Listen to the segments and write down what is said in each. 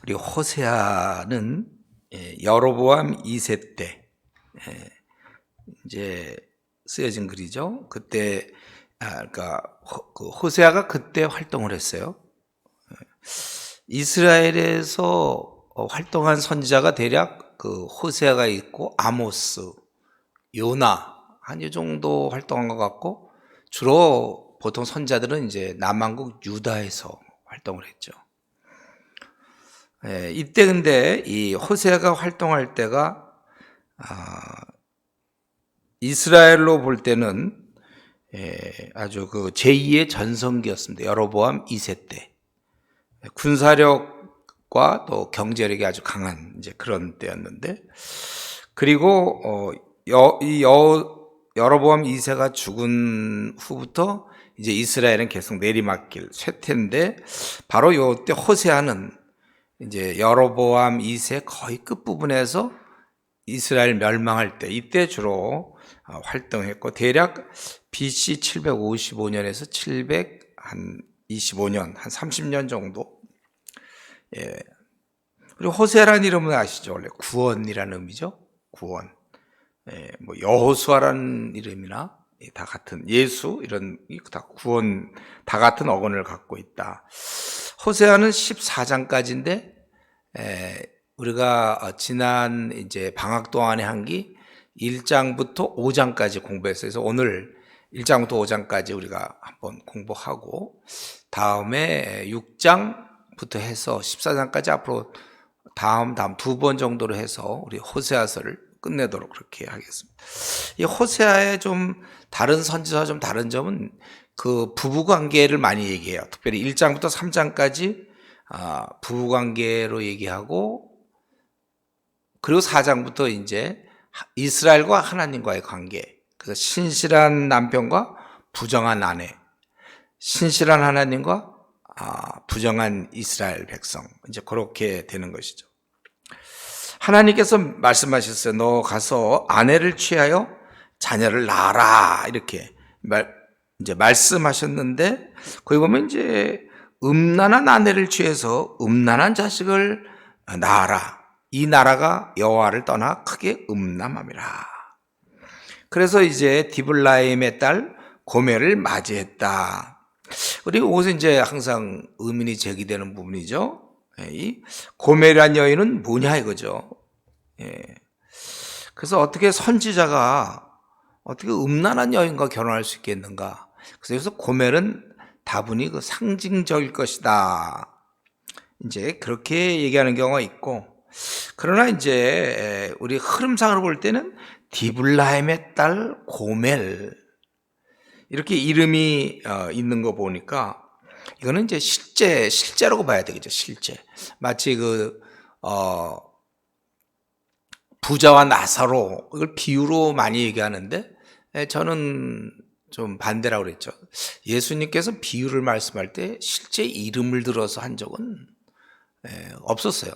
우리 호세아는 여로보암 2세 때 이제 쓰여진 글이죠. 그때 그러니까 호세아가 그때 활동을 했어요. 이스라엘에서 활동한 선지자가 대략 그 호세아가 있고 아모스, 요나 한 이 정도 활동한 것 같고, 주로 보통 선지자들은 이제 남한국 유다에서 활동을 했죠. 이때 근데 이 호세아가 활동할 때가 이스라엘로 볼 때는 아주 그 제2의 전성기였습니다. 여로보암 2세 때 군사력과 또 경제력이 아주 강한 이제 그런 때였는데, 그리고 여로보암 2세가 죽은 후부터 이제 이스라엘은 계속 내리막길 쇠퇴인데, 바로 요때 호세아는 이제 여로보암 2세 거의 끝부분에서 이스라엘 멸망할 때 이때 주로 활동했고, 대략 BC 755년에서 725년 한 30년 정도. 그리고 호세아라는 이름은 아시죠? 원래 구원이라는 의미죠. 구원. 뭐 여호수아라는 이름이나 다 같은, 예수 이런 다 구원, 다 같은 어근을 갖고 있다. 호세아는 14장까지인데 우리가 지난 이제 방학 동안에 한기 1장부터 5장까지 공부했어요. 그래서 오늘 1장부터 5장까지 우리가 한번 공부하고, 다음에 6장부터 해서 14장까지 앞으로 다음 두 번 정도로 해서 우리 호세아서를 끝내도록 그렇게 하겠습니다. 이 호세아의 좀 다른 선지서와 좀 다른 점은 그 부부관계를 많이 얘기해요. 특별히 1장부터 3장까지 부부관계로 얘기하고, 그리고 4장부터 이제 이스라엘과 하나님과의 관계, 그래서 신실한 남편과 부정한 아내, 신실한 하나님과 부정한 이스라엘 백성, 이제 그렇게 되는 것이죠. 하나님께서 말씀하셨어요. 너 가서 아내를 취하여 자녀를 낳아라, 이렇게 이제 말씀하셨는데, 거기 보면 이제 음란한 아내를 취해서 음란한 자식을 낳아라. 이 나라가 여호와를 떠나 크게 음란함이라. 그래서 이제 디블라임의 딸 고멜을 맞이했다. 그리고 이것은 이제 항상 의문이 제기되는 부분이죠. 이 고멜이란 여인은 뭐냐 이거죠. 그래서 어떻게 선지자가 어떻게 음란한 여인과 결혼할 수 있겠는가? 그래서 고멜은 다분히 그 상징적일 것이다, 이제 그렇게 얘기하는 경우가 있고, 그러나 이제 우리 흐름상으로 볼 때는 디블라임의 딸 고멜, 이렇게 이름이 있는 거 보니까 이거는 이제 실제라고 봐야 되겠죠. 실제. 마치 부자와 나사로, 이걸 비유로 많이 얘기하는데, 저는 좀 반대라고 그랬죠. 예수님께서 비유를 말씀할 때 실제 이름을 들어서 한 적은 없었어요.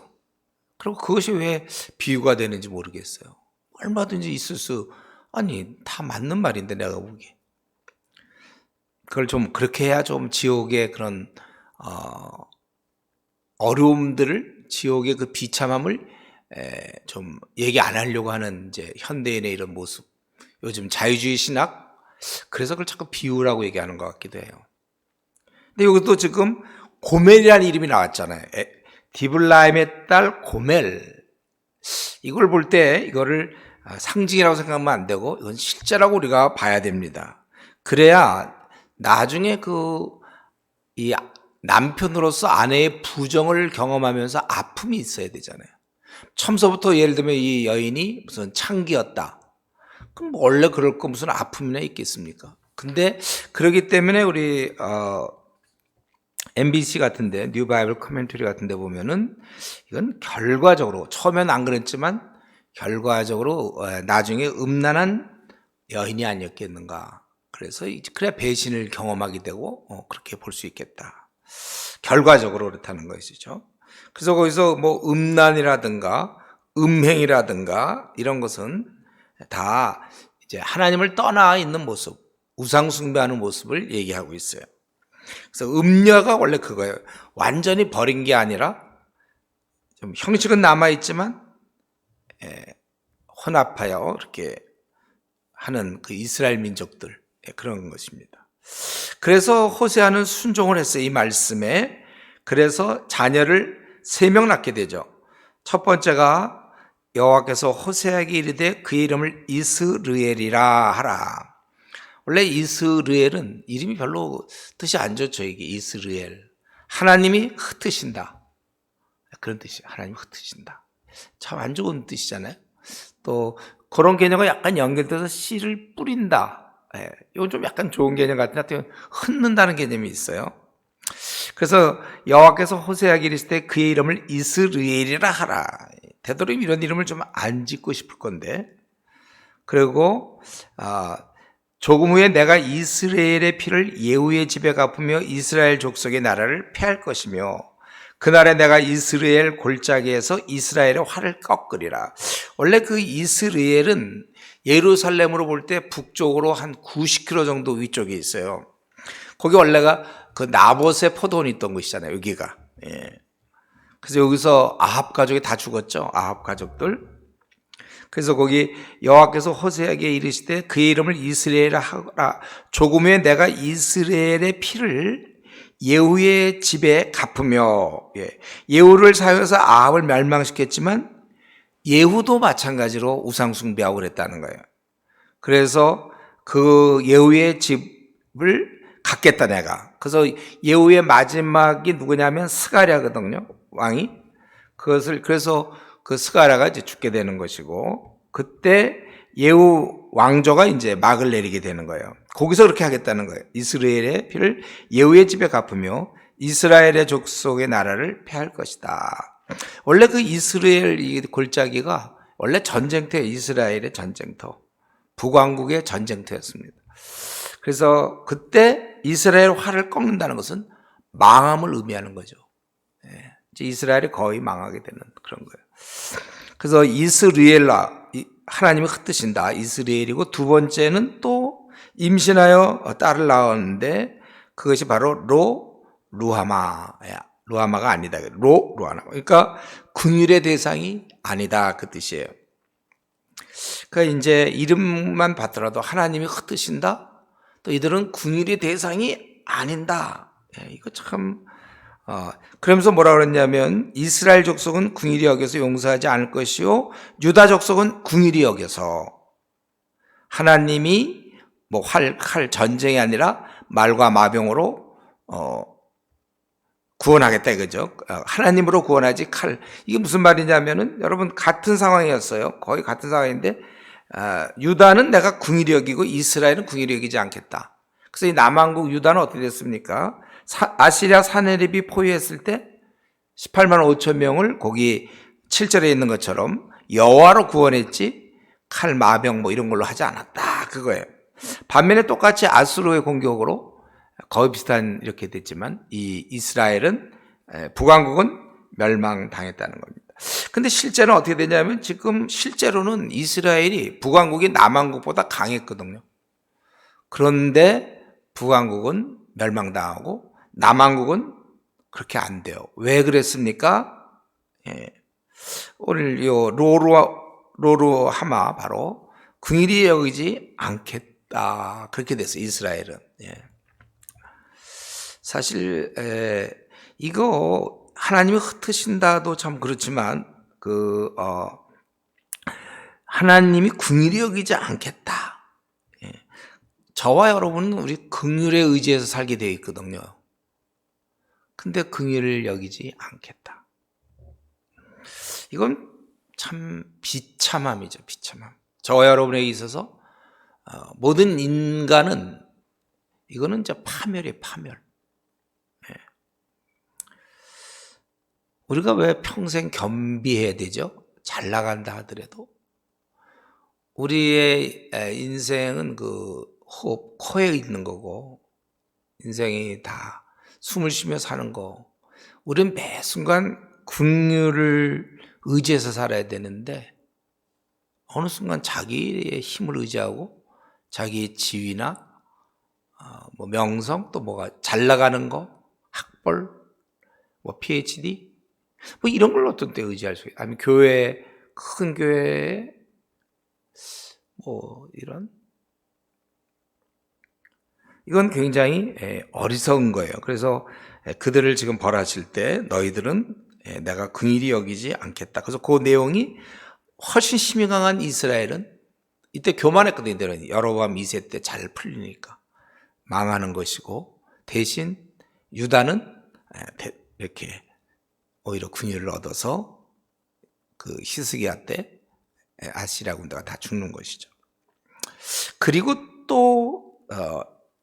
그리고 그것이 왜 비유가 되는지 모르겠어요. 얼마든지 있을 다 맞는 말인데, 내가 보기에. 그걸 좀 그렇게 해야 좀 지옥의 그런 어려움들을, 지옥의 그 비참함을 좀 얘기 안 하려고 하는 이제 현대인의 이런 모습. 요즘 자유주의 신학, 그래서 그걸 자꾸 비유라고 얘기하는 것 같기도 해요. 근데 여기도 지금 고멜이라는 이름이 나왔잖아요. 디블라임의 딸 고멜. 이걸 볼 때 이거를 상징이라고 생각하면 안 되고, 이건 실제라고 우리가 봐야 됩니다. 그래야 나중에 이 남편으로서 아내의 부정을 경험하면서 아픔이 있어야 되잖아요. 처음서부터 예를 들면 이 여인이 무슨 창기였다. 그럼 원래 그럴 거 무슨 아픔이나 있겠습니까? 근데 그러기 때문에 우리 MBC 같은데, 뉴 바이블 커멘터리 같은데 보면은 이건 결과적으로, 처음엔 안 그랬지만 결과적으로 나중에 음란한 여인이 아니었겠는가. 그래서 그래야 배신을 경험하게 되고 그렇게 볼 수 있겠다. 결과적으로 그렇다는 것이죠. 그래서 거기서 뭐 음란이라든가 음행이라든가 이런 것은 다 이제 하나님을 떠나 있는 모습, 우상 숭배하는 모습을 얘기하고 있어요. 그래서 음녀가 원래 그거예요. 완전히 버린 게 아니라 좀 형식은 남아있지만 혼합하여 이렇게 하는 그 이스라엘 민족들, 그런 것입니다. 그래서 호세아는 순종을 했어요, 이 말씀에. 그래서 자녀를 3명 낳게 되죠. 첫 번째가 여호와께서 호세아에게 이르되 그의 이름을 이스르엘이라 하라. 원래 이스르엘은 이름이 별로 뜻이 안 좋죠. 이게 이스르엘, 하나님이 흩으신다, 그런 뜻이에요. 하나님이 흩으신다, 참 안 좋은 뜻이잖아요. 또 그런 개념과 약간 연결돼서 씨를 뿌린다, 이건 좀 약간 좋은 개념 같은데 흩는다는 개념이 있어요. 그래서 여호와께서 호세아에게 이르시되 그의 이름을 이스르엘이라 하라. 되도록이면 이런 이름을 좀 안 짓고 싶을 건데, 그리고 조금 후에 내가 이스라엘의 피를 예후의 집에 갚으며 이스라엘 족속의 나라를 패할 것이며 그날에 내가 이스라엘 골짜기에서 이스라엘의 활을 꺾으리라. 원래 그 이스라엘은 예루살렘으로 볼 때 북쪽으로 한 90km 정도 위쪽에 있어요. 거기 원래가 그 나봇의 포도원이 있던 곳이잖아요, 여기가. 그래서 여기서 아합 가족이 다 죽었죠, 아합 가족들. 그래서 거기 여호와께서 호세아에게 이르시되 그의 이름을 이스라엘이라 하라. 조금 후에 내가 이스라엘의 피를 예후의 집에 갚으며, 예후를 사용해서 아합을 멸망시켰지만 예후도 마찬가지로 우상 숭배하고 그랬다는 거예요. 그래서 그 예후의 집을 갚겠다 내가. 그래서 예후의 마지막이 누구냐면 스가랴거든요, 왕이. 그래서 그 스가랴가 이제 죽게 되는 것이고, 그때 예후 왕조가 이제 막을 내리게 되는 거예요. 거기서 그렇게 하겠다는 거예요. 이스라엘의 피를 예후의 집에 갚으며 이스라엘의 족속의 나라를 패할 것이다. 원래 그 이스라엘 이 골짜기가 원래 전쟁터예요. 이스라엘의 전쟁터, 북왕국의 전쟁터였습니다. 그래서 그때 이스라엘 활을 꺾는다는 것은 망함을 의미하는 거죠. 이제 이스라엘이 거의 망하게 되는 그런 거예요. 그래서 이스라엘라, 하나님이 흩으신다, 이스라엘이고, 두 번째는 또 임신하여 딸을 낳았는데 그것이 바로 루하마야. 루하마가 아니다, 루하마. 그러니까 긍휼의 대상이 아니다, 그 뜻이에요. 그러니까 이제 이름만 받더라도 하나님이 흩으신다, 또 이들은 긍휼의 대상이 아닌다. 이거 참. 그러면서 뭐라 그랬냐면 이스라엘 족속은 긍휼히 여겨서 용서하지 않을 것이요 유다 족속은 긍휼히 여겨서, 하나님이 뭐 칼 전쟁이 아니라 말과 마병으로 구원하겠다 이거죠. 하나님으로 구원하지 칼. 이게 무슨 말이냐면은 여러분 같은 상황이었어요. 거의 같은 상황인데 유다는 내가 긍휼히 여기고 이스라엘은 긍휼히 여기지 않겠다. 그래서 이 남왕국 유다는 어떻게 됐습니까? 아시리아 사네립이 포위했을 때 18만 5천 명을 거기 7절에 있는 것처럼 여호와로 구원했지 칼, 마병 뭐 이런 걸로 하지 않았다, 그거예요. 반면에 똑같이 아수르의 공격으로 거의 비슷한 이렇게 됐지만 이 이스라엘은, 북왕국은 멸망당했다는 겁니다. 근데 실제는 어떻게 되냐면 지금 실제로는 이스라엘이 북왕국이 남왕국보다 강했거든요. 그런데 북왕국은 멸망당하고 남왕국은 그렇게 안 돼요. 왜 그랬습니까? 오늘 요 로루하마, 바로 긍휼히 여기지 않겠다, 그렇게 됐어요, 이스라엘은. 사실 이거 하나님이 흩으신다도 참 그렇지만 하나님이 긍휼히 여기지 않겠다. 저와 여러분은 우리 긍휼에 의지해서 살게 되어 있거든요. 근데 긍휼을 여기지 않겠다. 이건 참 비참함이죠, 비참함. 저와 여러분에게 있어서 모든 인간은 이거는 이제 파멸이에요, 파멸. 우리가 왜 평생 겸비해야 되죠? 잘 나간다 하더라도 우리의 인생은 그 호흡, 코에 있는 거고, 인생이 다 숨을 쉬며 사는 거. 우리는 매 순간 긍휼을 의지해서 살아야 되는데 어느 순간 자기의 힘을 의지하고 자기의 지위나 뭐 명성, 또 뭐가 잘 나가는 거, 학벌, 뭐 PhD, 뭐 이런 걸 어떤 때 의지할 수 있어요. 아니면 교회, 큰 교회에 뭐 이런, 이건 굉장히 어리석은 거예요. 그래서 그들을 지금 벌하실 때 너희들은 내가 긍휼히 여기지 않겠다. 그래서 그 내용이 훨씬 힘이 강한 이스라엘은 이때 교만했거든요. 이들은 여로보암 2세 때 잘 풀리니까 망하는 것이고, 대신 유다는 이렇게 오히려 긍휼을 얻어서 그 히스기야 때 아시리아 군대가 다 죽는 것이죠. 그리고 또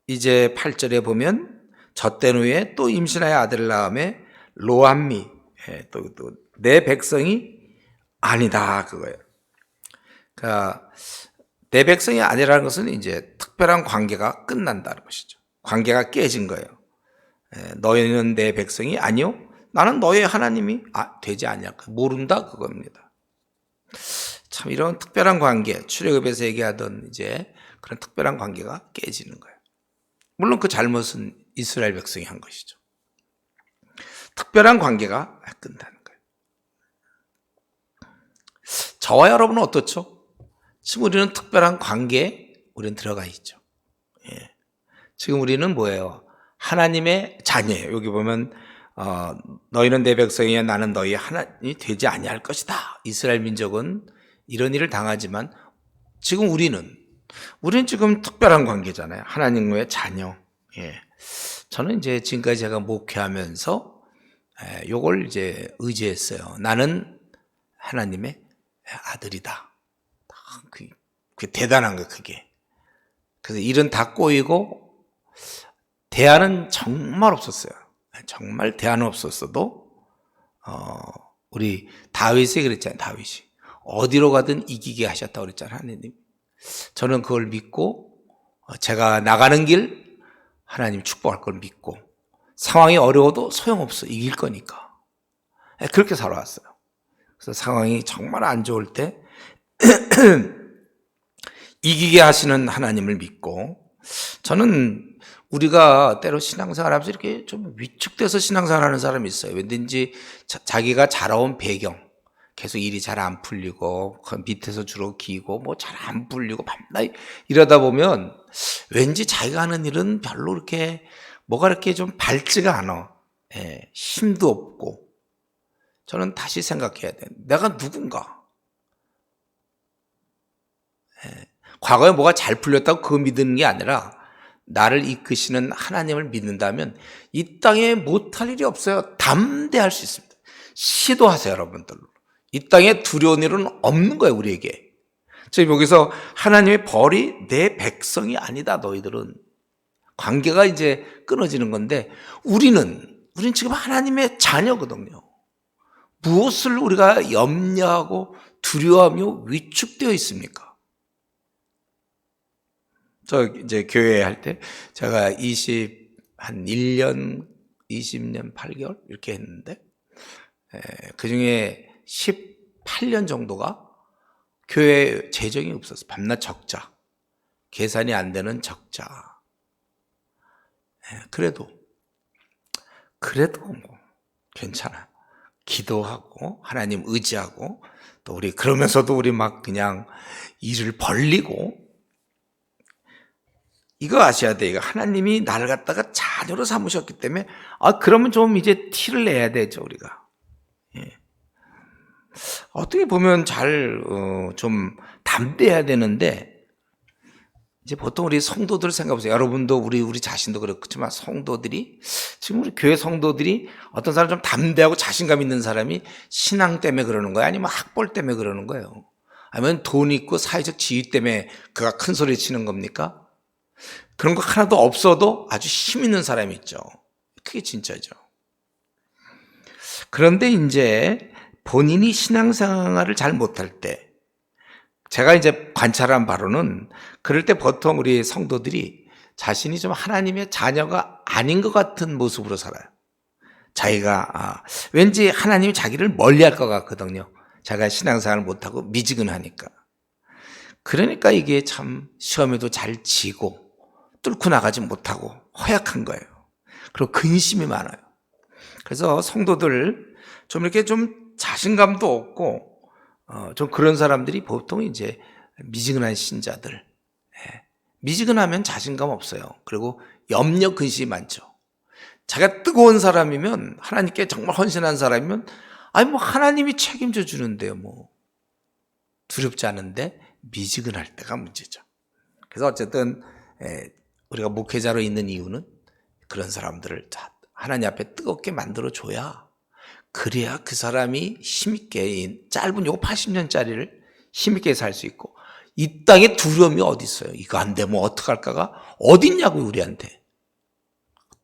이제 8절에 보면 젖된 후에 또 임신하여 아들을 낳음에 로암미, 또 내 백성이 아니다, 그거예요. 그러니까 내 백성이 아니라는 것은 이제 특별한 관계가 끝난다는 것이죠. 관계가 깨진 거예요. 너희는 내 백성이 아니요, 나는 너의 하나님이 되지 않냐, 모른다, 그겁니다. 참 이런 특별한 관계, 출애굽에서 얘기하던 이제 그런 특별한 관계가 깨지는 거예요. 물론 그 잘못은 이스라엘 백성이 한 것이죠. 특별한 관계가 끝나는 거예요. 저와 여러분은 어떻죠? 지금 우리는 특별한 관계에 우리는 들어가 있죠. 예. 지금 우리는 뭐예요? 하나님의 자녀예요. 여기 보면 너희는 내 백성이야, 나는 너희 하나님이 되지 아니할 것이다. 이스라엘 민족은 이런 일을 당하지만 지금 우리는 지금 특별한 관계잖아요. 하나님의 자녀. 예. 저는 이제 지금까지 제가 목회하면서 요걸 이제 의지했어요. 나는 하나님의 아들이다. 그게 대단한 거예요, 그게. 그래서 일은 다 꼬이고 대안은 정말 없었어요. 정말 대안은 없었어도 우리 다윗이 그랬잖아요. 다윗이 어디로 가든 이기게 하셨다고 그랬잖아요, 하나님. 저는 그걸 믿고 제가 나가는 길 하나님 축복할 걸 믿고, 상황이 어려워도 소용없어, 이길 거니까. 그렇게 살아왔어요. 그래서 상황이 정말 안 좋을 때 이기게 하시는 하나님을 믿고, 저는 우리가 때로 신앙생활하면서 이렇게 좀 위축돼서 신앙생활하는 사람이 있어요. 왠지 자기가 자라온 배경, 계속 일이 잘 안 풀리고 그 밑에서 주로 기고 뭐 잘 안 풀리고 밤낮 이러다 보면 왠지 자기가 하는 일은 별로 이렇게 뭐가 이렇게 좀 밝지가 않아. 힘도 없고. 저는 다시 생각해야 돼. 내가 누군가. 과거에 뭐가 잘 풀렸다고 그거 믿는 게 아니라 나를 이끄시는 하나님을 믿는다면 이 땅에 못할 일이 없어요. 담대할 수 있습니다. 시도하세요, 여러분들. 이 땅에 두려운 일은 없는 거예요, 우리에게. 지금 여기서 하나님의 벌이 내 백성이 아니다, 너희들은. 관계가 이제 끊어지는 건데, 우리는 지금 하나님의 자녀거든요. 무엇을 우리가 염려하고 두려워하며 위축되어 있습니까? 저 이제 교회 할 때 제가 한 1년, 20년 8개월 이렇게 했는데, 그 중에 18년 정도가 교회 재정이 없었어. 밤낮 적자. 계산이 안 되는 적자. 그래도 뭐 괜찮아. 기도하고 하나님 의지하고, 또 우리 그러면서도 우리 막 그냥 일을 벌리고. 이거 아셔야 돼. 이거 하나님이 나를 갖다가 자녀로 삼으셨기 때문에 그러면 좀 이제 티를 내야 되죠, 우리가. 예. 어떻게 보면 좀 담대해야 되는데, 이제 보통 우리 성도들 생각해보세요. 여러분도 우리 자신도 그렇지만 성도들이, 지금 우리 교회 성도들이 어떤 사람 좀 담대하고 자신감 있는 사람이 신앙 때문에 그러는 거예요? 아니면 학벌 때문에 그러는 거예요? 아니면 돈 있고 사회적 지위 때문에 그가 큰 소리 치는 겁니까? 그런 거 하나도 없어도 아주 힘 있는 사람이 있죠. 그게 진짜죠. 그런데 이제 본인이 신앙생활을 잘 못할 때, 제가 이제 관찰한 바로는 그럴 때 보통 우리 성도들이 자신이 좀 하나님의 자녀가 아닌 것 같은 모습으로 살아요. 자기가 왠지 하나님이 자기를 멀리할 것 같거든요. 자기가 신앙생활을 못하고 미지근하니까. 그러니까 이게 참 시험에도 잘 지고 뚫고 나가지 못하고 허약한 거예요. 그리고 근심이 많아요. 그래서 성도들 좀 이렇게 좀 자신감도 없고, 좀 그런 사람들이 보통 이제 미지근한 신자들. 예. 미지근하면 자신감 없어요. 그리고 염려 근심이 많죠. 자기가 뜨거운 사람이면, 하나님께 정말 헌신한 사람이면, 아니 뭐 하나님이 책임져 주는데요, 뭐 두렵지 않은데 미지근할 때가 문제죠. 그래서 어쨌든 우리가 목회자로 있는 이유는 그런 사람들을 하나님 앞에 뜨겁게 만들어 줘야, 그래야 그 사람이 힘있게 짧은 요 80년짜리를 힘있게 살 수 있고, 이 땅에 두려움이 어디 있어요? 이거 안 되면 어떡할까가 어딨냐고. 우리한테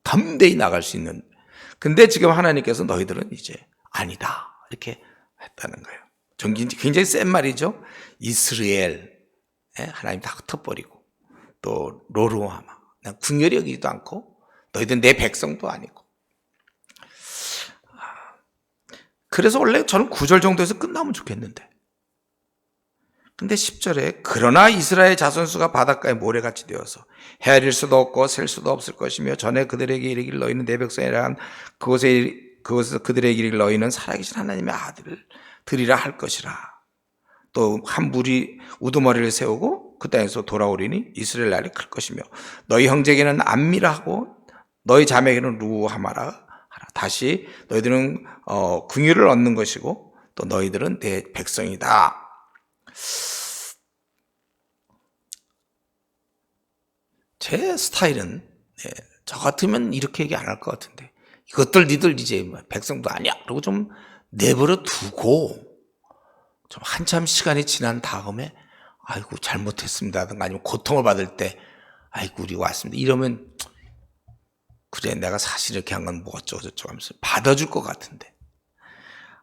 담대히 나갈 수 있는. 근데 지금 하나님께서 너희들은 이제 아니다 이렇게 했다는 거예요. 굉장히 센 말이죠. 이스라엘, 하나님 다 흩어버리고, 또 로루하마, 난 궁혈이 여기지도 않고 너희들 내 백성도 아니고. 그래서 원래 저는 9절 정도에서 끝나면 좋겠는데, 근데 10절에 그러나 이스라엘 자손수가 바닷가에 모래같이 되어서 헤아릴 수도 없고 셀 수도 없을 것이며 전에 그들에게 이르기를 너희는 내 백성이라 그곳에서 그들에게 이르기를 너희는 살아계신 하나님의 아들들이라 할 것이라. 또 한 무리 우두머리를 세우고 그 땅에서 돌아오리니 이스라엘 날이 클 것이며 너희 형제에게는 암미라 하고 너희 자매에게는 루하마라 하라. 다시 너희들은 긍휼을 얻는 것이고 또 너희들은 내 백성이다. 제 스타일은 저 같으면 이렇게 얘기 안 할 것 같은데, 이것들 니들 이제 백성도 아니야 그리고 좀 내버려 두고 좀 한참 시간이 지난 다음에 아이고 잘못했습니다든가 아니면 고통을 받을 때 아이고 우리 왔습니다 이러면, 그래 내가 사실 이렇게 한 건 뭐 어쩌고 저쩌고 하면서 받아줄 것 같은데,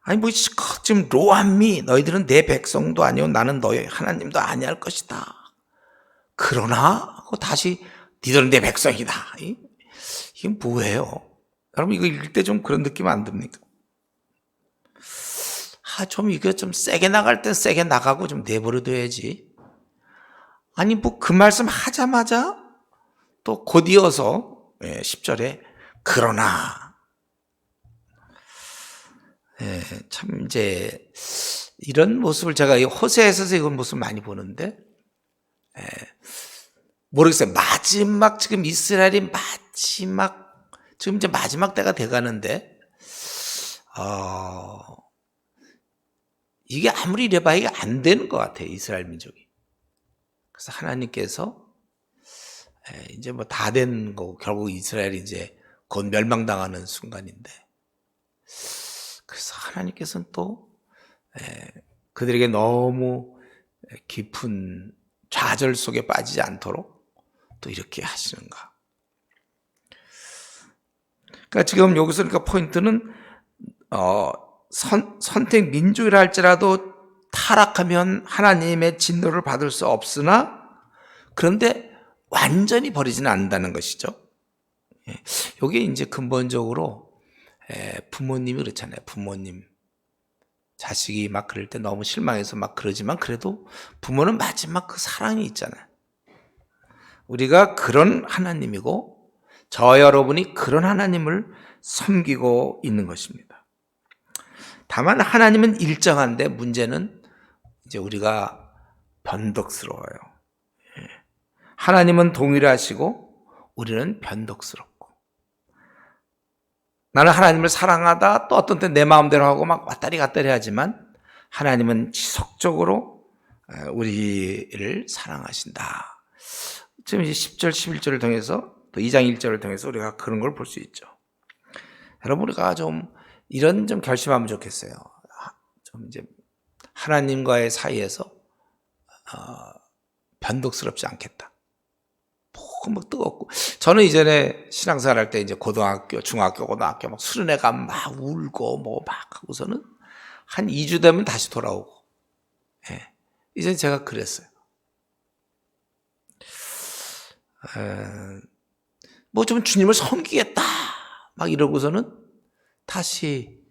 아니 뭐 지금 로암미 너희들은 내 백성도 아니요 나는 너희 하나님도 아니할 것이다. 그러나 하고 다시 니들은 내 백성이다. 이게 뭐예요? 여러분 이거 읽을 때 좀 그런 느낌 안 듭니까? 좀 이거 좀 세게 나갈 땐 세게 나가고 좀 내버려둬야지. 아니 뭐 그 말씀 하자마자 또 곧 이어서 10절에 그러나, 참 이제 이런 모습을 제가 호세아서에서 이런 모습을 많이 보는데, 모르겠어요. 마지막 지금 이스라엘이 마지막 지금 이제 마지막 때가 돼가는데, 이게 아무리 이래봐야 이게 안 되는 것 같아요, 이스라엘 민족이. 그래서 하나님께서 이제 뭐 다 된 거고 결국 이스라엘이 이제 곧 멸망당하는 순간인데, 그래서 하나님께서는 또 그들에게 너무 깊은 좌절 속에 빠지지 않도록 또 이렇게 하시는가. 그러니까 지금 여기서 그러니까 포인트는 선택 민족이라 할지라도 타락하면 하나님의 진노를 받을 수 없으나, 그런데 완전히 버리지는 않는다는 것이죠. 이게 이제 근본적으로 부모님이 그렇잖아요. 부모님 자식이 막 그럴 때 너무 실망해서 막 그러지만 그래도 부모는 마지막 그 사랑이 있잖아요. 우리가 그런 하나님이고 저 여러분이 그런 하나님을 섬기고 있는 것입니다. 다만 하나님은 일정한데 문제는 이제 우리가 변덕스러워요. 하나님은 동일하시고 우리는 변덕스럽고, 나는 하나님을 사랑하다 또 어떤 때 내 마음대로 하고 막 왔다리 갔다리 하지만 하나님은 지속적으로 우리를 사랑하신다. 지금 이제 10절 11절을 통해서 또 2장 1절을 통해서 우리가 그런 걸 볼 수 있죠. 여러분 우리가 좀 이런 좀 결심하면 좋겠어요. 좀 이제 하나님과의 사이에서 변덕스럽지 않겠다. 막 뜨겁고, 저는 이전에 신앙생활 할 때 이제 고등학교, 중학교, 고등학교 막 수련회 가면 막 울고 뭐 막 하고서는 한 2주 되면 다시 돌아오고, 이제 제가 그랬어요. 뭐 좀 주님을 섬기겠다 막 이러고서는 다시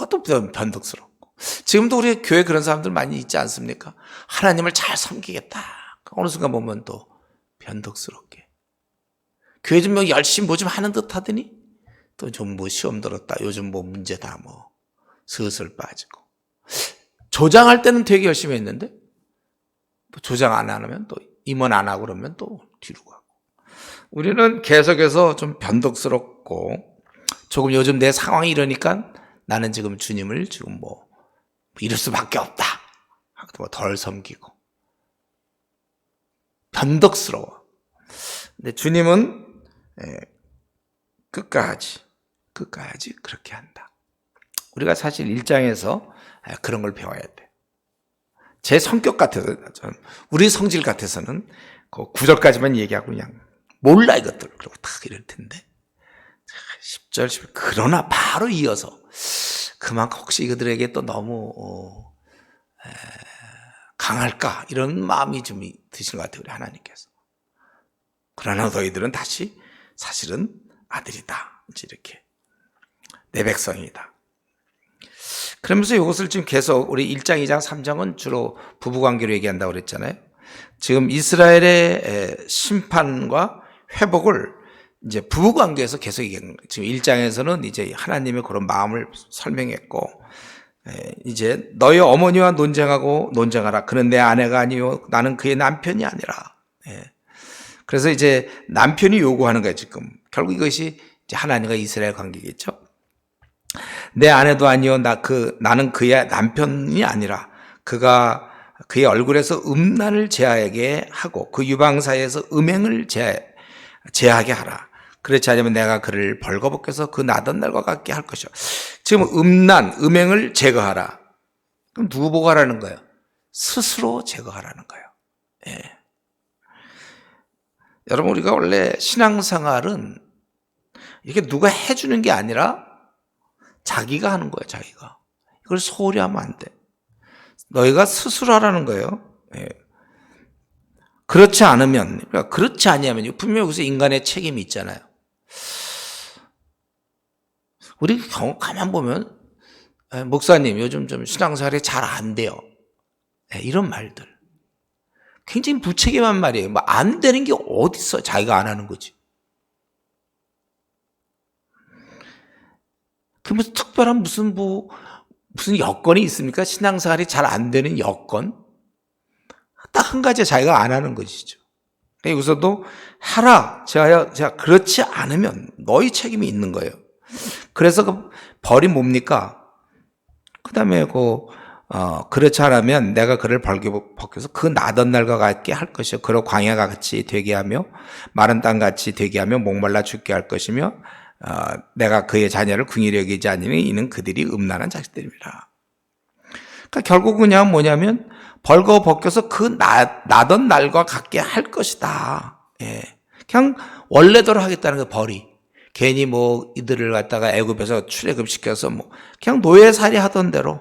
또 변덕스럽고. 지금도 우리 교회 그런 사람들 많이 있지 않습니까? 하나님을 잘 섬기겠다, 어느 순간 보면 또 변덕스럽게 교회 좀 열심히 뭐 좀 하는 듯 하더니 또 좀 뭐 시험 들었다. 요즘 뭐 문제다. 뭐 슬슬 빠지고. 조장할 때는 되게 열심히 했는데 또 조장 안 하면 또 임원 안 하고 그러면 또 뒤로 가고. 우리는 계속해서 좀 변덕스럽고 조금 요즘 내 상황이 이러니까 나는 지금 주님을 지금 뭐 이럴 수밖에 없다. 뭐 덜 섬기고 변덕스러워. 근데 주님은 끝까지 그렇게 한다. 우리가 사실 1장에서 그런 걸 배워야 돼. 제 성격 같아서, 우리 성질 같아서는 그 9절까지만 얘기하고 그냥 몰라 이것들 그러고 딱 이럴 텐데 10절, 11절 그러나 바로 이어서 그만큼 혹시 이들에게 또 너무 강할까 이런 마음이 좀 드신 것 같아요. 우리 하나님께서. 그러나 너희들은 다시 사실은 아들이다. 이렇게 내 백성이다. 그러면서 이것을 지금 계속 우리 1장, 2장, 3장은 주로 부부관계로 얘기한다고 그랬잖아요. 지금 이스라엘의 심판과 회복을 이제 부부관계에서 계속 얘기하는 거예요. 지금 1장에서는 이제 하나님의 그런 마음을 설명했고, 이제 너희 어머니와 논쟁하라. 그는 내 아내가 아니요 나는 그의 남편이 아니라. 그래서 이제 남편이 요구하는 거예요. 지금 결국 이것이 이제 하나님과 이스라엘 관계겠죠. 내 아내도 아니요 나는 그의 남편이 아니라 그가 그의 얼굴에서 음란을 제하게 하고 그 유방 사이에서 음행을 제하게 하라. 그렇지 않으면 내가 그를 벌거벗겨서 그 나던 날과 같게 할 것이요. 지금 음행을 제거하라. 그럼 누구 보고 하라는 거예요? 스스로 제거하라는 거예요. 예. 여러분 우리가 원래 신앙생활은 이렇게 누가 해주는 게 아니라 자기가 하는 거예요. 자기가. 이걸 소홀히 하면 안 돼. 너희가 스스로 하라는 거예요. 예. 그렇지 않으면, 그러니까 그렇지 아니하면 분명히 여기서 인간의 책임이 있잖아요. 우리 가만 보면 목사님 요즘 좀 신앙생활이 잘 안 돼요. 이런 말들 굉장히 무책임한 말이에요. 뭐 안 되는 게 어디 있어? 자기가 안 하는 거지. 그 무슨 특별한 무슨 여건이 있습니까? 신앙생활이 잘 안 되는 여건? 딱 한 가지 자기가 안 하는 것이죠. 여기서도 하라. 제가 그렇지 않으면 너희 책임이 있는 거예요. 그래서 그 벌이 뭡니까? 그 다음에 그렇지 않으면 내가 그를 벌거벗겨서 그 나던 날과 같게 할 것이요. 그로 광야가 같이 되게 하며 마른 땅 같이 되게 하며 목말라 죽게 할 것이며 내가 그의 자녀를 긍휼히 여기지 않으니 이는 그들이 음란한 자식들입니다. 그러니까 결국 그냥 뭐냐면 벌거벗겨서 그 나던 날과 같게 할 것이다. 예. 그냥 원래대로 하겠다는 그 벌이. 괜히 뭐 이들을 갖다가 애굽에서 출애굽시켜서 그냥 노예살이 하던 대로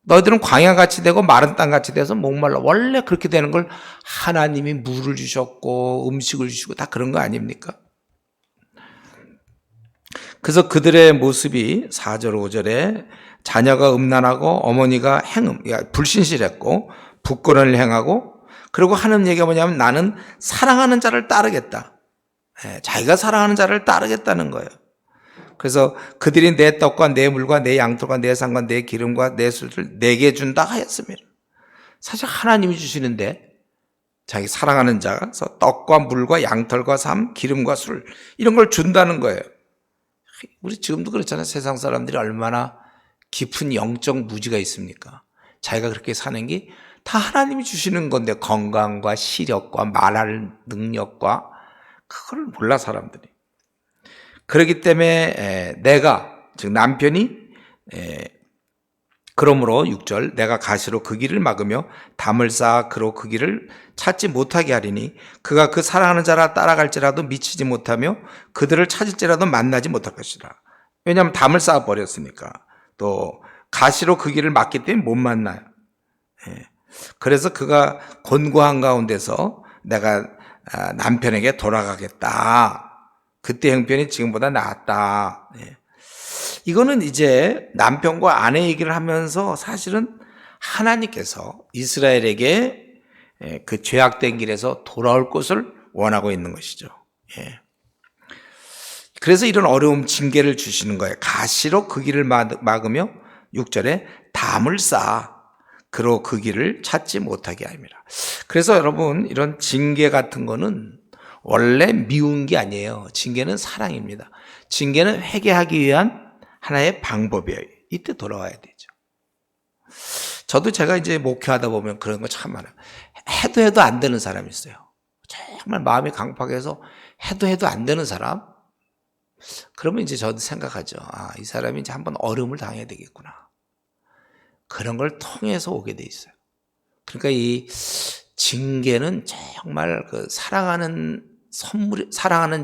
너희들은 광야같이 되고 마른 땅같이 돼서 목말라. 원래 그렇게 되는 걸 하나님이 물을 주셨고 음식을 주시고 다 그런 거 아닙니까? 그래서 그들의 모습이 4절 5절에 자녀가 음란하고 어머니가 불신실했고 부끄러움을 행하고 그리고 하는 얘기가 뭐냐면 나는 사랑하는 자를 따르겠다. 자기가 사랑하는 자를 따르겠다는 거예요. 그래서 그들이 내 떡과 내 물과 내 양털과 내 상과 내 기름과 내 술을 내게 준다 하였습니다. 사실 하나님이 주시는데 자기 사랑하는 자가 떡과 물과 양털과 삶, 기름과 술 이런 걸 준다는 거예요. 우리 지금도 그렇잖아요. 세상 사람들이 얼마나 깊은 영적 무지가 있습니까? 자기가 그렇게 사는 게 다 하나님이 주시는 건데 건강과 시력과 말할 능력과 그걸 몰라 사람들이. 그렇기 때문에 내가 즉 남편이 그러므로 6절 내가 가시로 그 길을 막으며 담을 쌓아 그로 그 길을 찾지 못하게 하리니 그가 그 사랑하는 자라 따라갈지라도 미치지 못하며 그들을 찾을지라도 만나지 못할 것이라. 왜냐하면 담을 쌓아 버렸으니까. 또 가시로 그 길을 막기 때문에 못 만나요. 그래서 그가 곤고한 가운데서 내가 남편에게 돌아가겠다. 그때 형편이 지금보다 나았다. 이거는 이제 남편과 아내 얘기를 하면서 사실은 하나님께서 이스라엘에게 그 죄악된 길에서 돌아올 것을 원하고 있는 것이죠. 그래서 이런 어려움 징계를 주시는 거예요. 가시로 그 길을 막으며 6절에 담을 쌓아 그로 그 길을 찾지 못하게 함이라. 그래서 여러분 이런 징계 같은 거는 원래 미운 게 아니에요. 징계는 사랑입니다. 징계는 회개하기 위한 하나의 방법이에요. 이때 돌아와야 되죠. 저도 제가 이제 목회하다 보면 그런 거 참 많아요. 해도 안 되는 사람이 있어요. 정말 마음이 강팍해서 해도 안 되는 사람. 그러면 이제 저도 생각하죠. 아, 이 사람이 이제 한번 어려움을 당해야 되겠구나. 그런 걸 통해서 오게 돼 있어요. 그러니까 이 징계는 정말 그 사랑하는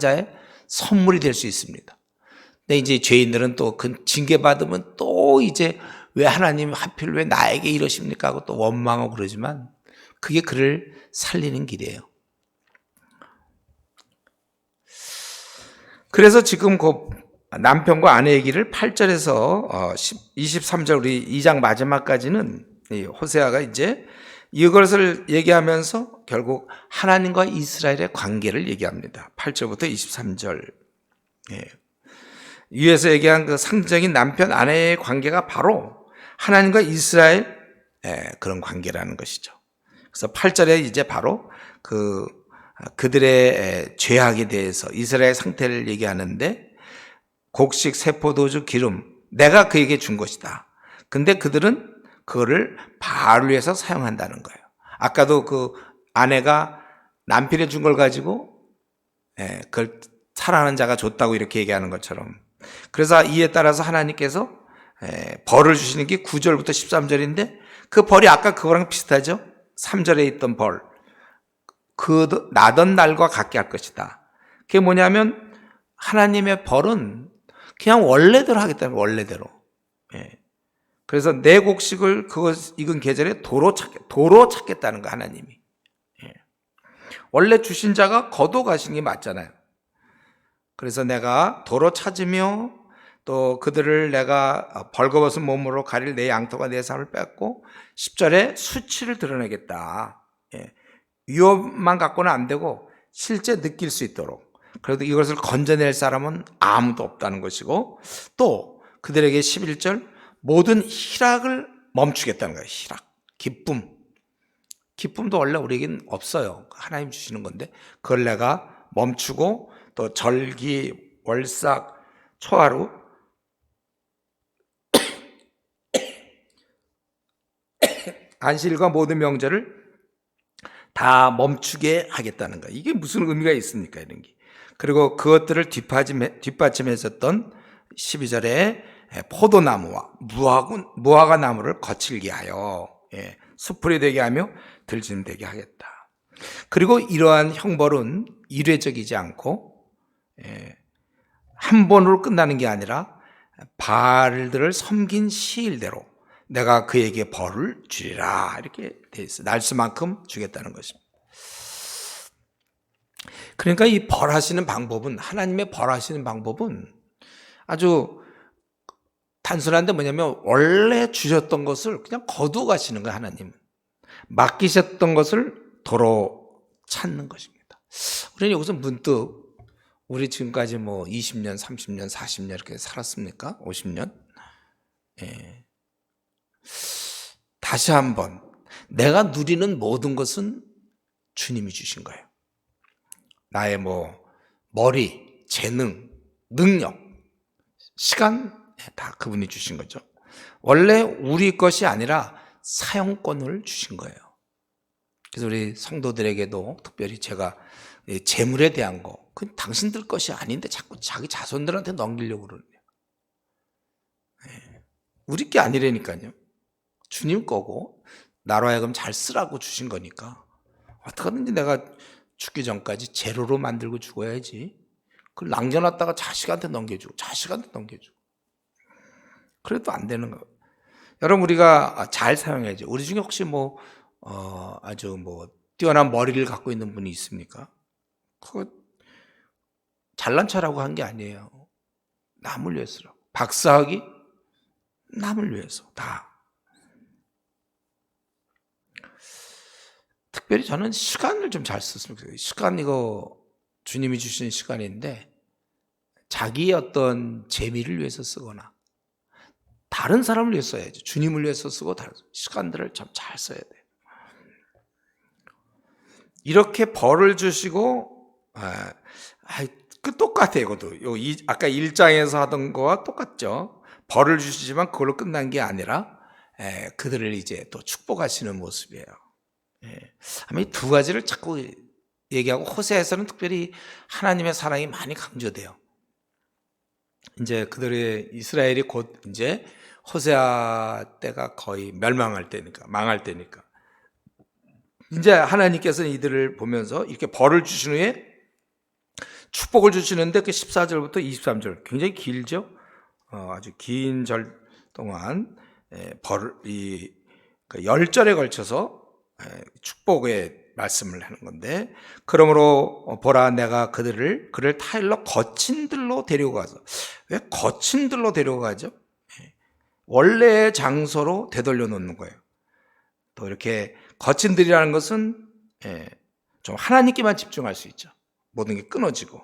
자의 선물이 될 수 있습니다. 근데 이제 죄인들은 또 그 징계 받으면 또 이제 왜 하나님 하필 왜 나에게 이러십니까 하고 또 원망하고 그러지만 그게 그를 살리는 길이에요. 그래서 지금 그 남편과 아내 얘기를 8절에서 23절 우리 2장 마지막까지는 호세아가 이제 이것을 얘기하면서 결국 하나님과 이스라엘의 관계를 얘기합니다. 8절부터 23절. 위에서 얘기한 그 상징적인 남편 아내의 관계가 바로 하나님과 이스라엘 그런 관계라는 것이죠. 그래서 8절에 이제 바로 그들의 죄악에 대해서 이스라엘 상태를 얘기하는데 곡식, 세포도주, 기름 내가 그에게 준 것이다. 근데 그들은 그거를 바알을 위해서 사용한다는 거예요. 아까도 그 아내가 남편이 준 걸 가지고 그걸 사랑하는 자가 줬다고 이렇게 얘기하는 것처럼, 그래서 이에 따라서 하나님께서 벌을 주시는 게 9절부터 13절인데 그 벌이 아까 그거랑 비슷하죠. 3절에 있던 벌, 그 나던 날과 같게 할 것이다. 그게 뭐냐면 하나님의 벌은 그냥 원래대로 하겠다는 거예요. 원래대로. 그래서 내 곡식을 그거 익은 계절에 도로 찾겠다는 거 하나님이. 원래 주신 자가 거둬 가시는 게 맞잖아요. 그래서 내가 도로 찾으며 또 그들을 내가 벌거벗은 몸으로 가릴 내 양토가 내 삶을 뺏고 10절에 수치를 드러내겠다. 위협만 갖고는 안 되고 실제 느낄 수 있도록. 그래도 이것을 건져낼 사람은 아무도 없다는 것이고, 또 그들에게 11절 모든 희락을 멈추겠다는 거예요. 희락, 기쁨도 원래 우리에겐 없어요. 하나님 주시는 건데 그걸 내가 멈추고, 또 절기, 월삭, 초하루 안식일과 모든 명절을 다 멈추게 하겠다는 거예요. 이게 무슨 의미가 있습니까? 이런 게. 그리고 그것들을 뒷받침했었던 12절에 포도나무와 무화과 나무를 거칠게 하여 수풀이 되게 하며 들짐 되게 하겠다. 그리고 이러한 형벌은 일회적이지 않고 한 번으로 끝나는 게 아니라 바알들을 섬긴 시일대로 내가 그에게 벌을 주리라 이렇게 돼 있어요. 날수만큼 주겠다는 것입니다. 그러니까 이 벌하시는 방법은, 하나님의 벌하시는 방법은 아주 단순한데 뭐냐면 원래 주셨던 것을 그냥 거두어 가시는 거예요. 하나님 맡기셨던 것을 도로 찾는 것입니다. 우리는 여기서 문득 우리 지금까지 뭐 20년, 30년, 40년 이렇게 살았습니까? 50년? 다시 한번 내가 누리는 모든 것은 주님이 주신 거예요. 나의 머리, 재능, 능력, 시간 다 그분이 주신 거죠. 원래 우리 것이 아니라 사용권을 주신 거예요. 그래서 우리 성도들에게도 특별히 제가 재물에 대한 거, 그건 당신들 것이 아닌데 자꾸 자기 자손들한테 넘기려고 그러네요. 우리 게 아니라니까요. 주님 거고 나로 하여금 잘 쓰라고 주신 거니까 어떻게든지 내가 죽기 전까지 제로로 만들고 죽어야지. 그걸 남겨놨다가 자식한테 넘겨주고 그래도 안 되는 거예요. 여러분 우리가 잘 사용해야죠. 우리 중에 혹시 아주 뛰어난 머리를 갖고 있는 분이 있습니까? 그거 잘난 척하고 한 게 아니에요. 남을 위해서라고. 박사학위 남을 위해서 다. 특별히 저는 시간을 좀 잘 썼으면 좋겠어요. 시간 이거 주님이 주신 시간인데 자기의 어떤 재미를 위해서 쓰거나 다른 사람을 위해서 써야죠. 주님을 위해서 쓰고 다른 시간들을 참 잘 써야 돼요. 이렇게 벌을 주시고 똑같아요. 이것도 아까 1장에서 하던 거와 똑같죠. 벌을 주시지만 그걸로 끝난 게 아니라 그들을 이제 또 축복하시는 모습이에요. 아마 이 두 가지를 자꾸 얘기하고, 호세아에서는 특별히 하나님의 사랑이 많이 강조돼요. 이제 그들의 이스라엘이 곧 이제 호세아 때가 거의 멸망할 때니까, 망할 때니까, 이제 하나님께서는 이들을 보면서 이렇게 벌을 주신 후에 축복을 주시는데, 그 14절부터 23절 굉장히 길죠. 아주 긴 절 동안 이 10절에 걸쳐서 축복의 말씀을 하는 건데, 그러므로 보라, 내가 그를 타일러 거친 들로 데리고 가서. 왜 거친 들로 데리고 가죠? 원래의 장소로 되돌려 놓는 거예요. 또 이렇게 거친 들이라는 것은 좀 하나님께만 집중할 수 있죠. 모든 게 끊어지고,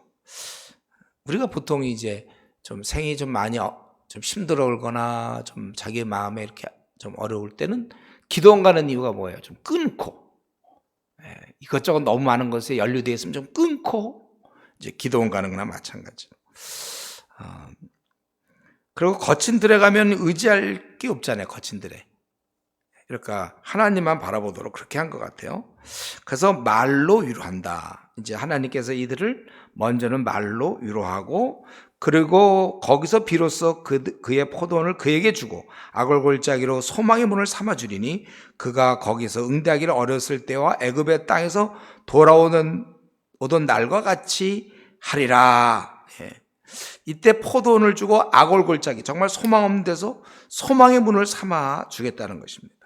우리가 보통 이제 좀 생이 좀 많이 좀 힘들어오거나 좀 자기 마음에 이렇게 좀 어려울 때는 기도원 가는 이유가 뭐예요? 좀 끊고, 이것저것 너무 많은 것에 연루되어 있으면 좀 끊고 이제 기도원 가는 거나 마찬가지로. 그리고 거친 들에 가면 의지할 게 없잖아요. 거친 들에. 그러니까 하나님만 바라보도록 그렇게 한 것 같아요. 그래서 말로 위로한다. 이제 하나님께서 이들을 먼저는 말로 위로하고, 그리고 거기서 비로소 그의 포도원을 그에게 주고 아골골짜기로 소망의 문을 삼아주리니 그가 거기서 응대하기를 어렸을 때와 애굽의 땅에서 돌아오던 날과 같이 하리라. 이때 포도원을 주고 아골골짜기, 정말 소망 없는 데서 소망의 문을 삼아 주겠다는 것입니다.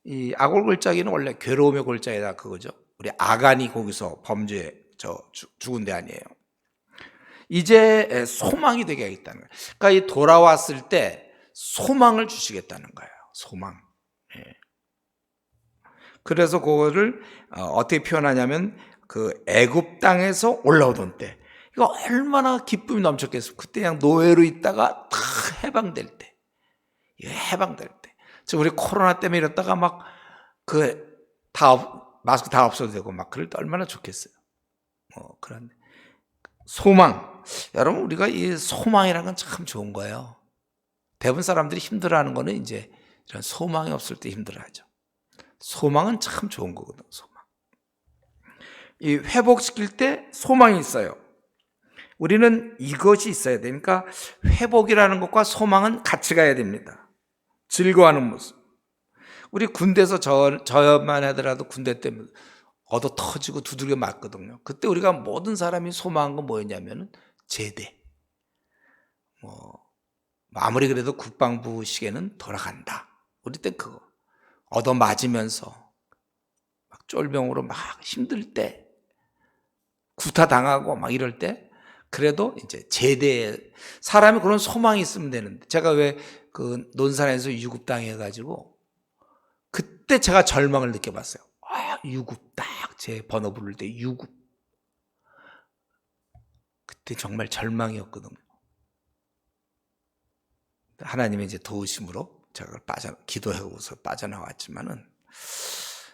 이 아골골짜기는 원래 괴로움의 골짜기다 그거죠. 우리 아간이 거기서 범죄 죽은 데 아니에요. 이제 소망이 되게 하겠다는 거예요. 그러니까 이 돌아왔을 때 소망을 주시겠다는 거예요. 소망. 그래서 그거를 어떻게 표현하냐면, 그 애굽 땅에서 올라오던 때, 이거 얼마나 기쁨이 넘쳤겠어요. 그때 그냥 노예로 있다가 다 해방될 때, 해방될 때. 지금 우리 코로나 때문에 이랬다가 막 마스크 다 없어도 되고 막 그럴 때 얼마나 좋겠어요. 그런 소망. 여러분, 우리가 이 소망이라는 건 참 좋은 거예요. 대부분 사람들이 힘들어하는 거는 이제 이런 소망이 없을 때 힘들어하죠. 소망은 참 좋은 거거든. 소망. 이 회복시킬 때 소망이 있어요. 우리는 이것이 있어야 되니까 회복이라는 것과 소망은 같이 가야 됩니다. 즐거워하는 모습. 우리 군대에서 저만 하더라도 군대 때 얻어 터지고 두들겨 맞거든요. 그때 우리가 모든 사람이 소망한 건 뭐였냐면은 제대. 아무리 그래도 국방부 시계는 돌아간다. 우리 때 그거 얻어 맞으면서 막 쫄병으로 막 힘들 때, 구타 당하고 막 이럴 때, 그래도 이제 제대에 사람이 그런 소망이 있으면 되는데, 제가 왜 그 논산에서 유급당해가지고 그때 제가 절망을 느껴봤어요. 유급, 딱 제 번호 부를 때 유급. 그때 정말 절망이었거든요. 하나님의 이제 도우심으로 제가 기도하고서 빠져나왔지만은,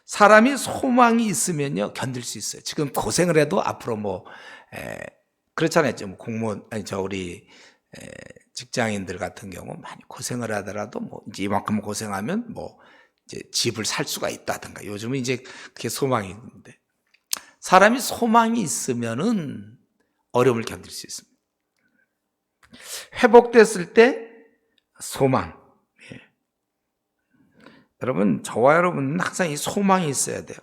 사람이 소망이 있으면요 견딜 수 있어요. 지금 고생을 해도 앞으로 그렇잖아요. 공무원, 우리 직장인들 같은 경우 많이 고생을 하더라도 이제 이만큼 고생하면 이제 집을 살 수가 있다든가, 요즘은 이제 그게 소망이 있는데, 사람이 소망이 있으면은 어려움을 견딜 수 있습니다. 회복됐을 때 소망. 여러분, 저와 여러분은 항상 이 소망이 있어야 돼요.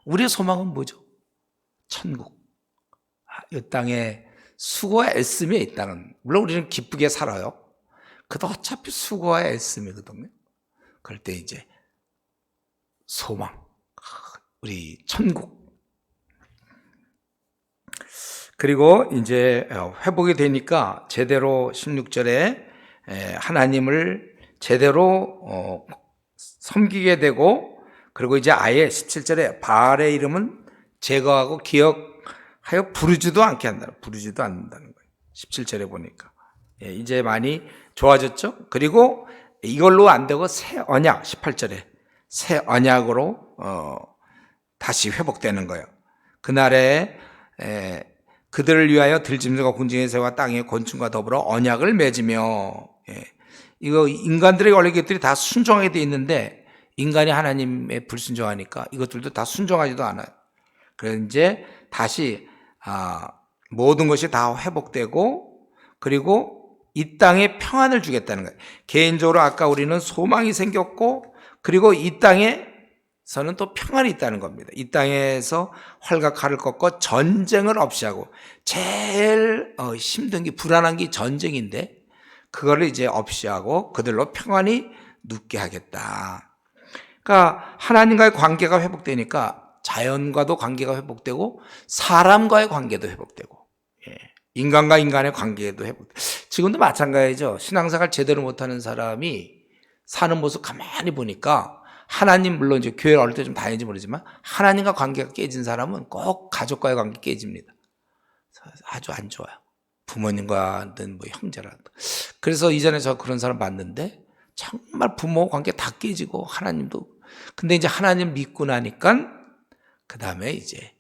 우리의 소망은 뭐죠? 천국. 이 땅에 수고와 애씀이 있다는, 물론 우리는 기쁘게 살아요. 그래도 어차피 수고와 애씀이거든요. 그럴 때 이제 소망, 우리 천국. 그리고 이제 회복이 되니까 제대로 16절에 하나님을 제대로 섬기게 되고, 그리고 이제 아예 17절에 바알의 이름은 제거하고 기억하여 부르지도 않게 한다. 부르지도 않는다는 거예요. 17절에 보니까. 예, 이제 많이 좋아졌죠? 그리고 이걸로 안 되고 새 언약, 18절에 새 언약으로 다시 회복되는 거예요. 그날에 그들을 위하여 들짐승과 궁징의 새와 땅의 곤충과 더불어 언약을 맺으며, 이거 인간들의 원래 것들이 다 순종하게 돼 있는데 인간이 하나님의 불순종하니까 이것들도 다 순종하지도 않아요. 그래서 이제 다시 모든 것이 다 회복되고, 그리고 이 땅에 평안을 주겠다는 거예요. 개인적으로 아까 우리는 소망이 생겼고, 그리고 이 땅에서는 또 평안이 있다는 겁니다. 이 땅에서 활과 칼을 꺾고 전쟁을 없이 하고, 제일 힘든 게, 불안한 게 전쟁인데 그거를 이제 없이 하고 그들로 평안히 눕게 하겠다. 그러니까 하나님과의 관계가 회복되니까 자연과도 관계가 회복되고 사람과의 관계도 회복되고, 인간과 인간의 관계도 회복되고. 지금도 마찬가지죠. 신앙생활 제대로 못하는 사람이 사는 모습 가만히 보니까, 하나님, 물론 이제 교회를 어릴 때 좀 다니는지 모르지만 하나님과 관계가 깨진 사람은 꼭 가족과의 관계 깨집니다. 아주 안 좋아요. 부모님과든 뭐 형제라든. 그래서 이전에 저 그런 사람 봤는데 정말 부모 관계 다 깨지고 하나님도. 근데 이제 하나님 믿고 나니까 그 다음에 이제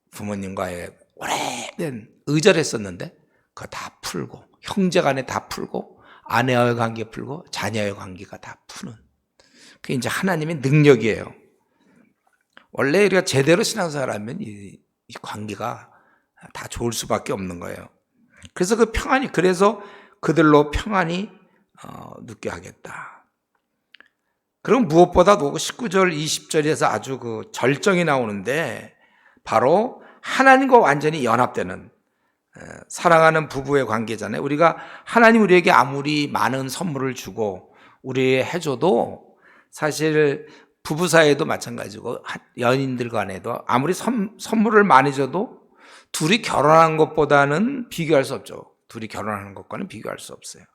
부모님과의 오래된 의절했었는데 그거 다 풀고, 형제 간에 다 풀고, 아내와의 관계 풀고, 자녀의 관계가 다 푸는, 그게 이제 하나님의 능력이에요. 원래 우리가 제대로 신앙생활하면 이 관계가 다 좋을 수밖에 없는 거예요. 그래서 그 평안이, 그래서 그들로 평안히 눕게 하겠다. 그럼 무엇보다도 19절 20절에서 아주 그 절정이 나오는데, 바로 하나님과 완전히 연합되는, 사랑하는 부부의 관계잖아요. 우리가 하나님 우리에게 아무리 많은 선물을 주고 우리 해줘도, 사실 부부 사이에도 마찬가지고 연인들 간에도 아무리 선물을 많이 줘도 둘이 결혼한 것보다는 비교할 수 없죠. 둘이 결혼하는 것과는 비교할 수 없어요.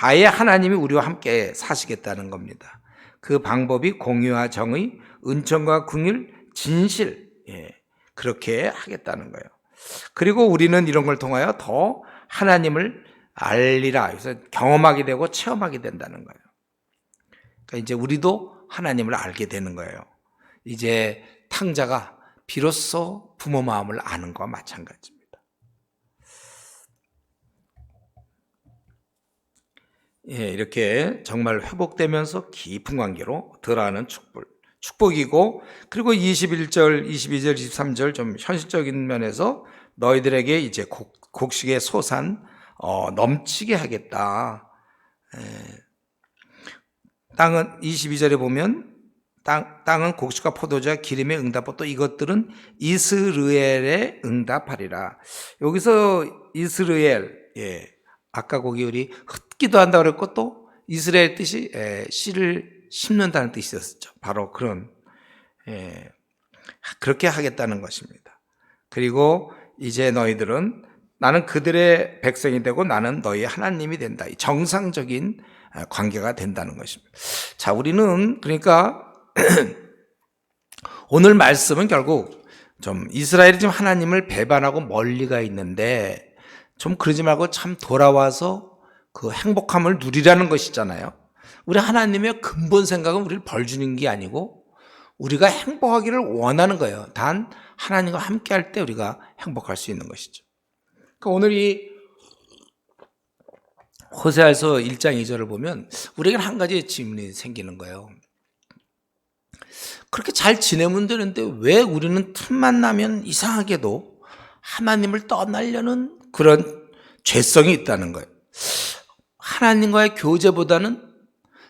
아예 하나님이 우리와 함께 사시겠다는 겁니다. 그 방법이 공의와 정의, 은총과 긍휼, 진실, 그렇게 하겠다는 거예요. 그리고 우리는 이런 걸 통하여 더 하나님을 알리라, 그래서 경험하게 되고 체험하게 된다는 거예요. 그러니까 이제 우리도 하나님을 알게 되는 거예요. 이제 탕자가 비로소 부모 마음을 아는 것과 마찬가지입니다. 이렇게 정말 회복되면서 깊은 관계로 들어가는 축복이고, 그리고 21절, 22절, 23절 좀 현실적인 면에서 너희들에게 이제 곡식의 소산 넘치게 하겠다. 땅은 22절에 보면 땅은 곡식과 포도주와 기름에 응답하고 또 이것들은 이스라엘에 응답하리라. 여기서 이스라엘, 아까 거기 우리 흩기도 한다고 그랬고 또 이스라엘 뜻이 씨를 심는다는 뜻이 있었죠. 바로 그런, 그렇게 하겠다는 것입니다. 그리고 이제 너희들은 나는 그들의 백성이 되고 나는 너희 하나님이 된다. 이 정상적인 관계가 된다는 것입니다. 자, 우리는 그러니까 오늘 말씀은 결국 좀 이스라엘이 지금 하나님을 배반하고 멀리가 있는데, 좀 그러지 말고 참 돌아와서 그 행복함을 누리라는 것이잖아요. 우리 하나님의 근본 생각은 우리를 벌 주는 게 아니고 우리가 행복하기를 원하는 거예요. 단 하나님과 함께 할 때 우리가 행복할 수 있는 것이죠. 그러니까 오늘 이 호세아서 1장 2절을 보면 우리에게는 한 가지 질문이 생기는 거예요. 그렇게 잘 지내면 되는데 왜 우리는 틈만 나면 이상하게도 하나님을 떠나려는 그런 죄성이 있다는 거예요. 하나님과의 교제보다는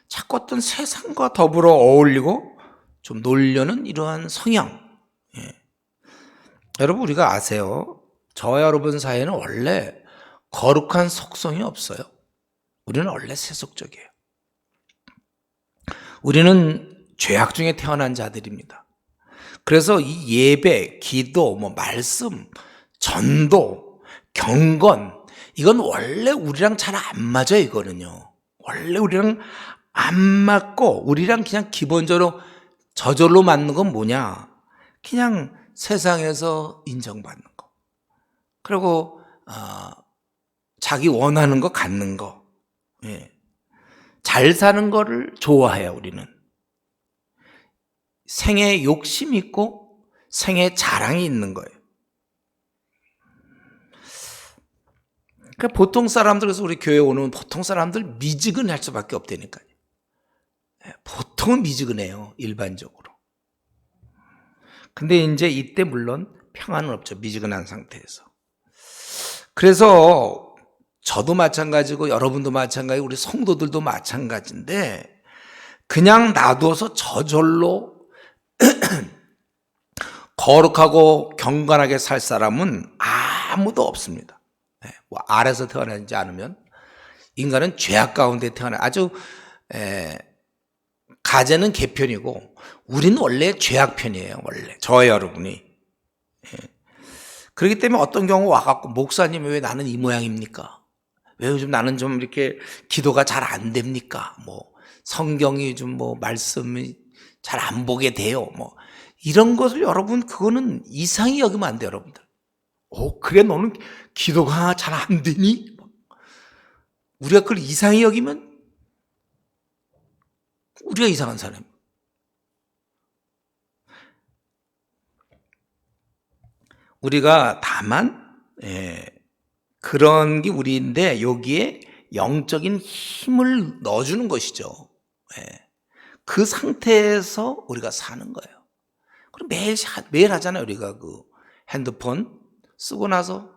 자꾸 어떤 세상과 더불어 어울리고 좀 놀려는 이러한 성향. 여러분, 우리가 아세요? 저와 여러분 사이에는 원래 거룩한 속성이 없어요. 우리는 원래 세속적이에요. 우리는 죄악 중에 태어난 자들입니다. 그래서 이 예배, 기도, 말씀, 전도, 경건, 이건 원래 우리랑 잘 안 맞아요. 이거는요. 원래 우리랑 안 맞고, 우리랑 그냥 기본적으로 저절로 맞는 건 뭐냐? 그냥 세상에서 인정받는 거. 그리고 자기 원하는 거 갖는 거, 잘 사는 거를 좋아해요. 우리는 생에 욕심 있고 생에 자랑이 있는 거예요. 그러니까 보통 사람들, 그래서 우리 교회 오는 보통 사람들 미지근할 수밖에 없다니까요. 보통은 미지근해요, 일반적으로. 근데 이제 이때 물론 평안은 없죠, 미지근한 상태에서. 그래서 저도 마찬가지고 여러분도 마찬가지고 우리 성도들도 마찬가지인데, 그냥 놔둬서 저절로 거룩하고 경건하게 살 사람은 아무도 없습니다. 뭐 알에서 태어나지 않으면 인간은 죄악 가운데 태어나, 아주 가제는 개편이고 우리는 원래 죄악 편이에요. 원래 저와 여러분이. 그렇기 때문에 어떤 경우 와갖고 목사님 왜 나는 이 모양입니까? 왜 요즘 나는 좀 이렇게 기도가 잘 안 됩니까? 뭐 성경이 좀 뭐 말씀이 잘 안 보게 돼요. 뭐 이런 것을 여러분, 그거는 이상히 여기면 안 돼요, 여러분들. 그래 너는 기도가 잘 안 되니? 우리가 그걸 이상히 여기면 우리가 이상한 사람. 우리가 다만 그런 게 우리인데 여기에 영적인 힘을 넣어주는 것이죠. 그 상태에서 우리가 사는 거예요. 그럼 매일 하잖아요. 우리가 그 핸드폰 쓰고 나서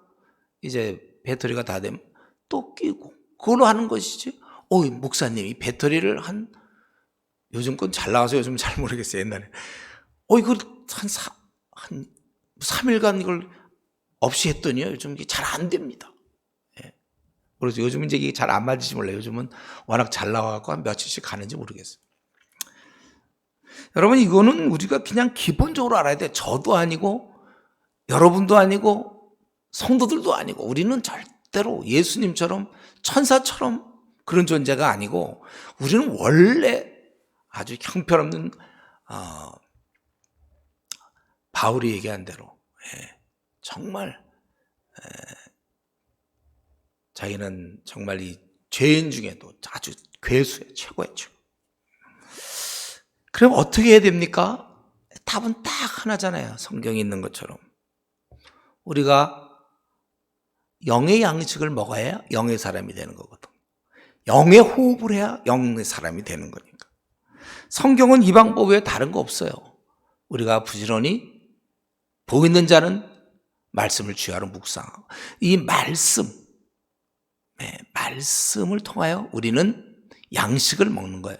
이제 배터리가 다 되면 또 끼고 그걸로 하는 것이지. 목사님이 배터리를 요즘 건 잘 나와서 요즘 잘 모르겠어요. 옛날에 이걸 한 3일간 이걸 없이 했더니요, 요즘 이게 잘 안 됩니다. 그래서 요즘은 이제 이게 잘 안 맞을지 몰라요. 요즘은 워낙 잘 나와갖고 한 며칠씩 가는지 모르겠어요. 여러분, 이거는 우리가 그냥 기본적으로 알아야 돼. 저도 아니고 여러분도 아니고 성도들도 아니고 우리는 절대로 예수님처럼 천사처럼 그런 존재가 아니고, 우리는 원래 아주 형편없는 바울이 얘기한 대로 정말 자기는 정말 이 죄인 중에도 아주 괴수예요. 최고의 최고. 그럼 어떻게 해야 됩니까? 답은 딱 하나잖아요. 성경에 있는 것처럼 우리가 영의 양식을 먹어야 영의 사람이 되는 거거든. 영의 호흡을 해야 영의 사람이 되는 거니까. 성경은 이 방법 외에 다른 거 없어요. 우리가 부지런히 보이는 자는 말씀을 취하러 묵상하고, 이 말씀을 통하여 우리는 양식을 먹는 거예요.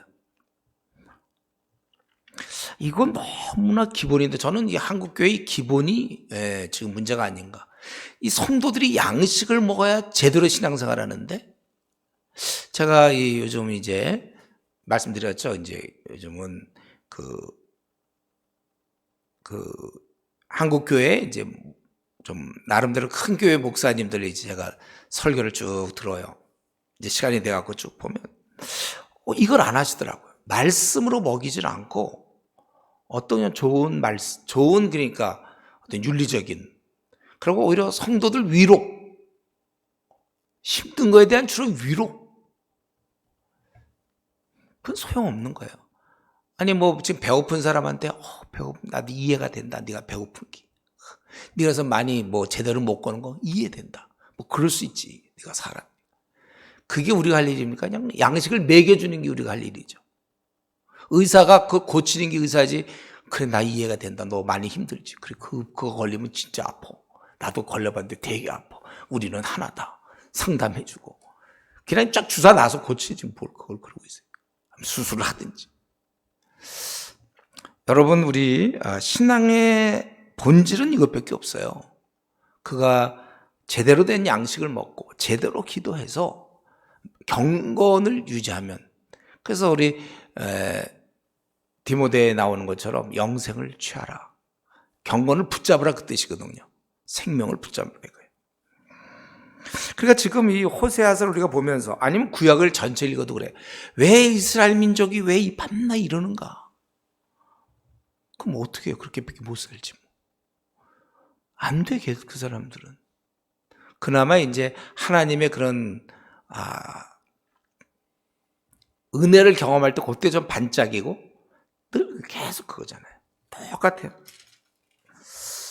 이건 너무나 기본인데, 저는 이 한국교회의 기본이 지금 문제가 아닌가. 이 성도들이 양식을 먹어야 제대로 신앙생활 하는데, 제가 요즘 이제 말씀드렸죠. 이제 요즘은 한국교회 이제 좀 나름대로 큰 교회 목사님들 이제 제가 설교를 쭉 들어요. 이제 시간이 돼갖고 쭉 보면 이걸 안 하시더라고요. 말씀으로 먹이질 않고 어떤 좋은 말씀, 그러니까 어떤 윤리적인, 그리고 오히려 성도들 위로, 힘든 거에 대한 주로 위로, 그건 소용없는 거예요. 아니 뭐 지금 배고픈 사람한테 나도 이해가 된다. 네가 배고픈 게, 네가 많이 뭐 제대로 못 거는 거 이해된다. 뭐 그럴 수 있지. 네가 사람. 그게 우리가 할 일입니까? 그냥 양식을 먹여주는 게 우리가 할 일이죠. 의사가 그거 고치는 게 의사지. 그래, 나 이해가 된다. 너 많이 힘들지. 그래, 그거 걸리면 진짜 아파. 나도 걸려봤는데 되게 아파. 우리는 하나다. 상담해주고. 그냥 쫙 주사 놔서 고치지 뭘 그걸 그러고 있어요. 수술을 하든지. 여러분, 우리 신앙의 본질은 이것밖에 없어요. 그가 제대로 된 양식을 먹고 제대로 기도해서 경건을 유지하면, 그래서 우리 디모데에 나오는 것처럼 영생을 취하라. 경건을 붙잡으라, 그 뜻이거든요. 생명을 붙잡는 거예요. 그러니까 지금 이 호세아서를 우리가 보면서, 아니면 구약을 전체 읽어도 그래. 왜 이스라엘 민족이 왜 이 밤낮 이러는가? 그럼 어떻게 해요? 그렇게밖에 못 살지 뭐. 안 돼, 그 사람들은. 그나마 이제 하나님의 그런 은혜를 경험할 때 그때 좀 반짝이고 늘 계속 그거잖아요. 똑같아요.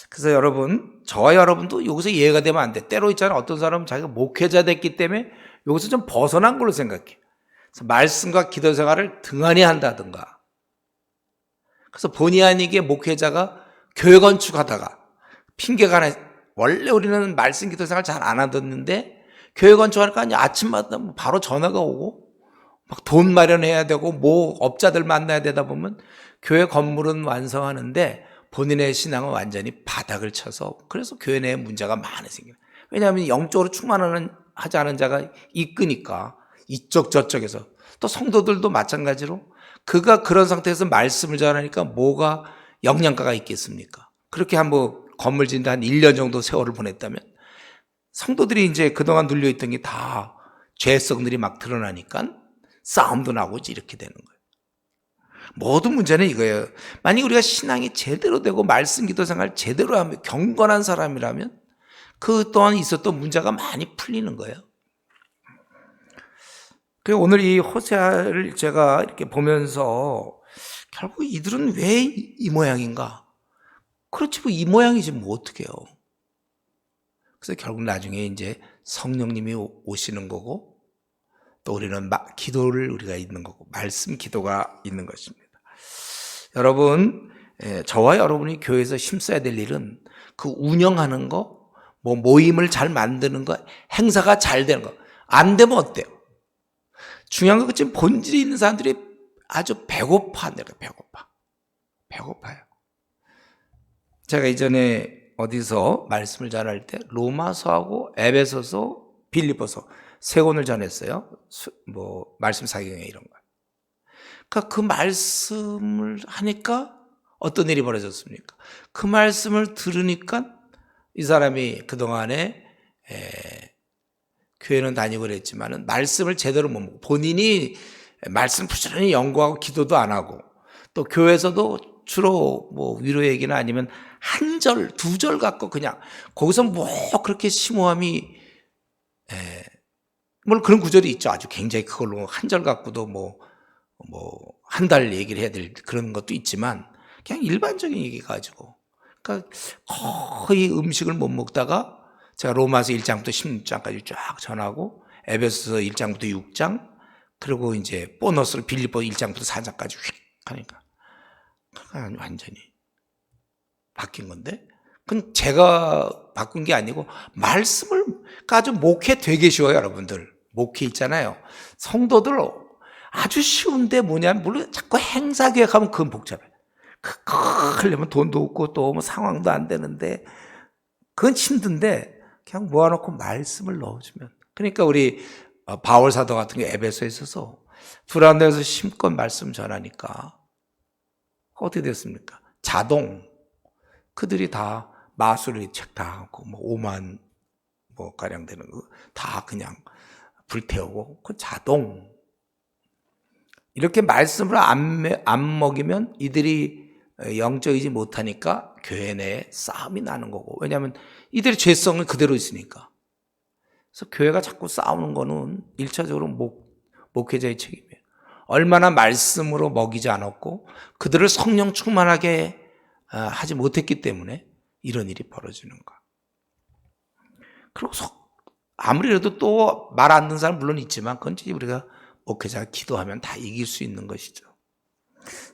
그래서 여러분, 저와 여러분도 여기서 이해가 되면 안 돼. 때로 있잖아요. 어떤 사람은 자기가 목회자 됐기 때문에 여기서 좀 벗어난 걸로 생각해. 그래서 말씀과 기도 생활을 등한히 한다든가. 그래서 본의 아니게 목회자가 교회 건축하다가 핑계가 하나, 원래 우리는 말씀 기도 생활 잘 안 하던데 교회 건축하니까 아침마다 바로 전화가 오고 막 돈 마련해야 되고 뭐 업자들 만나야 되다 보면 교회 건물은 완성하는데 본인의 신앙은 완전히 바닥을 쳐서 그래서 교회 내에 문제가 많이 생겨요. 왜냐하면 영적으로 충만하지 않은 자가 이끄니까 이쪽 저쪽에서 또 성도들도 마찬가지로 그가 그런 상태에서 말씀을 전하니까 뭐가 영양가가 있겠습니까? 그렇게 한번 건물 짓는데 한 1년 정도 세월을 보냈다면 성도들이 이제 그동안 눌려있던 게 다 죄성들이 막 드러나니까 싸움도 나고 이렇게 되는 거예요. 모든 문제는 이거예요. 만약 우리가 신앙이 제대로 되고 말씀 기도 생활 제대로 하면 경건한 사람이라면 그 또한 있었던 문제가 많이 풀리는 거예요. 그래서 오늘 이 호세아를 제가 이렇게 보면서 결국 이들은 왜 이 모양인가? 그렇지 뭐 이 모양이지 뭐 어떡해요. 그래서 결국 나중에 이제 성령님이 오시는 거고 또 우리는 기도를 우리가 있는 거고 말씀 기도가 있는 것입니다. 여러분, 저와 여러분이 교회에서 힘써야 될 일은 그 운영하는 거, 뭐 모임을 잘 만드는 거, 행사가 잘 되는 거. 안 되면 어때요? 중요한 건 지금 본질이 있는 사람들이 아주 배고파요. 배고파요. 제가 이전에 어디서 말씀을 전할 때 로마서하고 에베소서, 빌립보서 세 권을 전했어요. 뭐 말씀 사경에 이런 거. 그러니까 그 말씀을 하니까 어떤 일이 벌어졌습니까? 그 말씀을 들으니까 이 사람이 그동안에 교회는 다니고 그랬지만은 말씀을 제대로 못 먹고 본인이 말씀 부지런히 연구하고 기도도 안 하고 또 교회에서도 주로 뭐 위로 얘기나 아니면 한 절, 두 절 갖고 그냥 거기서 뭐 그렇게 심오함이 물론 그런 구절이 있죠. 아주 굉장히 그걸로 한 절 갖고도 뭐 한 달 얘기를 해야 될 그런 것도 있지만 그냥 일반적인 얘기 가지고 그러니까 거의 음식을 못 먹다가 제가 로마서 1장부터 16장까지 쫙 전하고 에베소서 1장부터 6장 그리고 이제 보너스를 빌립보 1장부터 4장까지 휙 하니까 완전히 바뀐 건데 그건 제가 바꾼 게 아니고 말씀을 아주 목회 되게 쉬워요. 여러분들 목회 있잖아요. 성도들 아주 쉬운데 뭐냐면 물론 자꾸 행사 계획하면 그건 복잡해. 그거 하려면 돈도 없고 또 뭐 상황도 안 되는데 그건 힘든데 그냥 모아놓고 말씀을 넣어주면 그러니까 우리 바울 사도 같은 게 에베소에 있어서 두란 데서 심껏 말씀 전하니까 어떻게 됐습니까? 자동 그들이 다 마술의 책 다 하고 뭐 5만 뭐 가량 되는 거 다 그냥 불태우고 그 자동 이렇게 말씀을 안 먹이면 이들이 영적이지 못하니까 교회 내에 싸움이 나는 거고 왜냐하면 이들의 죄성은 그대로 있으니까 그래서 교회가 자꾸 싸우는 거는 1차적으로 목회자의 책임이에요. 얼마나 말씀으로 먹이지 않았고 그들을 성령 충만하게 하지 못했기 때문에 이런 일이 벌어지는 거. 그리고 아무리라도 또 말 안 듣는 사람 물론 있지만 그건 우리가 목회자가 기도하면 다 이길 수 있는 것이죠.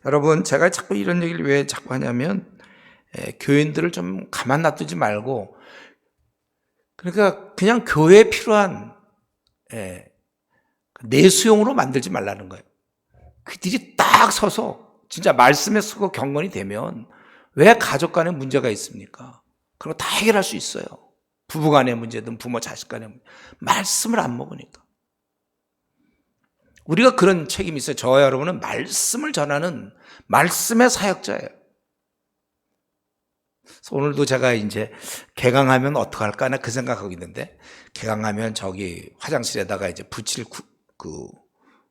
여러분 제가 자꾸 이런 얘기를 왜 자꾸 하냐면 교인들을 좀 가만 놔두지 말고 그러니까 그냥 교회에 필요한 내수용으로 만들지 말라는 거예요. 그들이 딱 서서 진짜 말씀에 서고 경건이 되면 왜 가족 간에 문제가 있습니까? 그런 거 다 해결할 수 있어요. 부부 간의 문제든 부모 자식 간의 문제. 말씀을 안 먹으니까. 우리가 그런 책임이 있어요. 저와 여러분은 말씀을 전하는 말씀의 사역자예요. 그래서 오늘도 제가 이제 개강하면 어떡할까 나 그 생각하고 있는데 개강하면 저기 화장실에다가 이제 붙일 그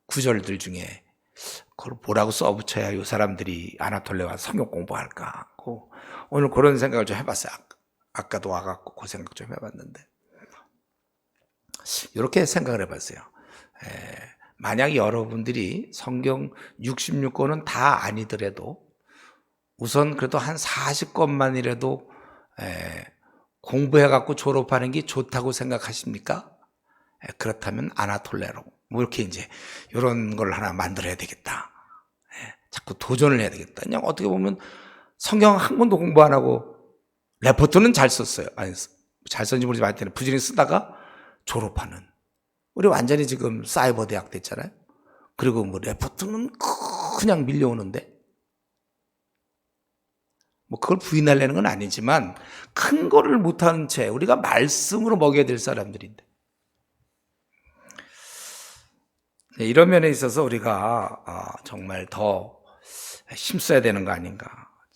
구절들 중에 그걸 뭐라고 써붙여야 이 사람들이 아나톨레 와서 성경 공부할까 하고 오늘 그런 생각을 좀 해봤어요. 아까도 와갖고 그 생각 좀 해봤는데 이렇게 생각을 해봤어요. 만약 여러분들이 성경 66권은 다 아니더라도 우선 그래도 한 40권만이라도 공부해갖고 졸업하는 게 좋다고 생각하십니까? 그렇다면 아나톨레로 뭐 이렇게 이제 이런 걸 하나 만들어야 되겠다. 자꾸 도전을 해야 되겠다. 그냥 어떻게 보면 성경 한 권도 공부 안 하고 레포트는 잘 썼어요. 아니, 잘 썼는지 모르지만 하여튼 부지런히 쓰다가 졸업하는. 우리 완전히 지금 사이버 대학 됐잖아요. 그리고 뭐 레포트는 그냥 밀려오는데 뭐 그걸 부인하려는 건 아니지만 큰 거를 못하는 채 우리가 말씀으로 먹여야 될 사람들인데 이런 면에 있어서 우리가 정말 더 힘써야 되는 거 아닌가.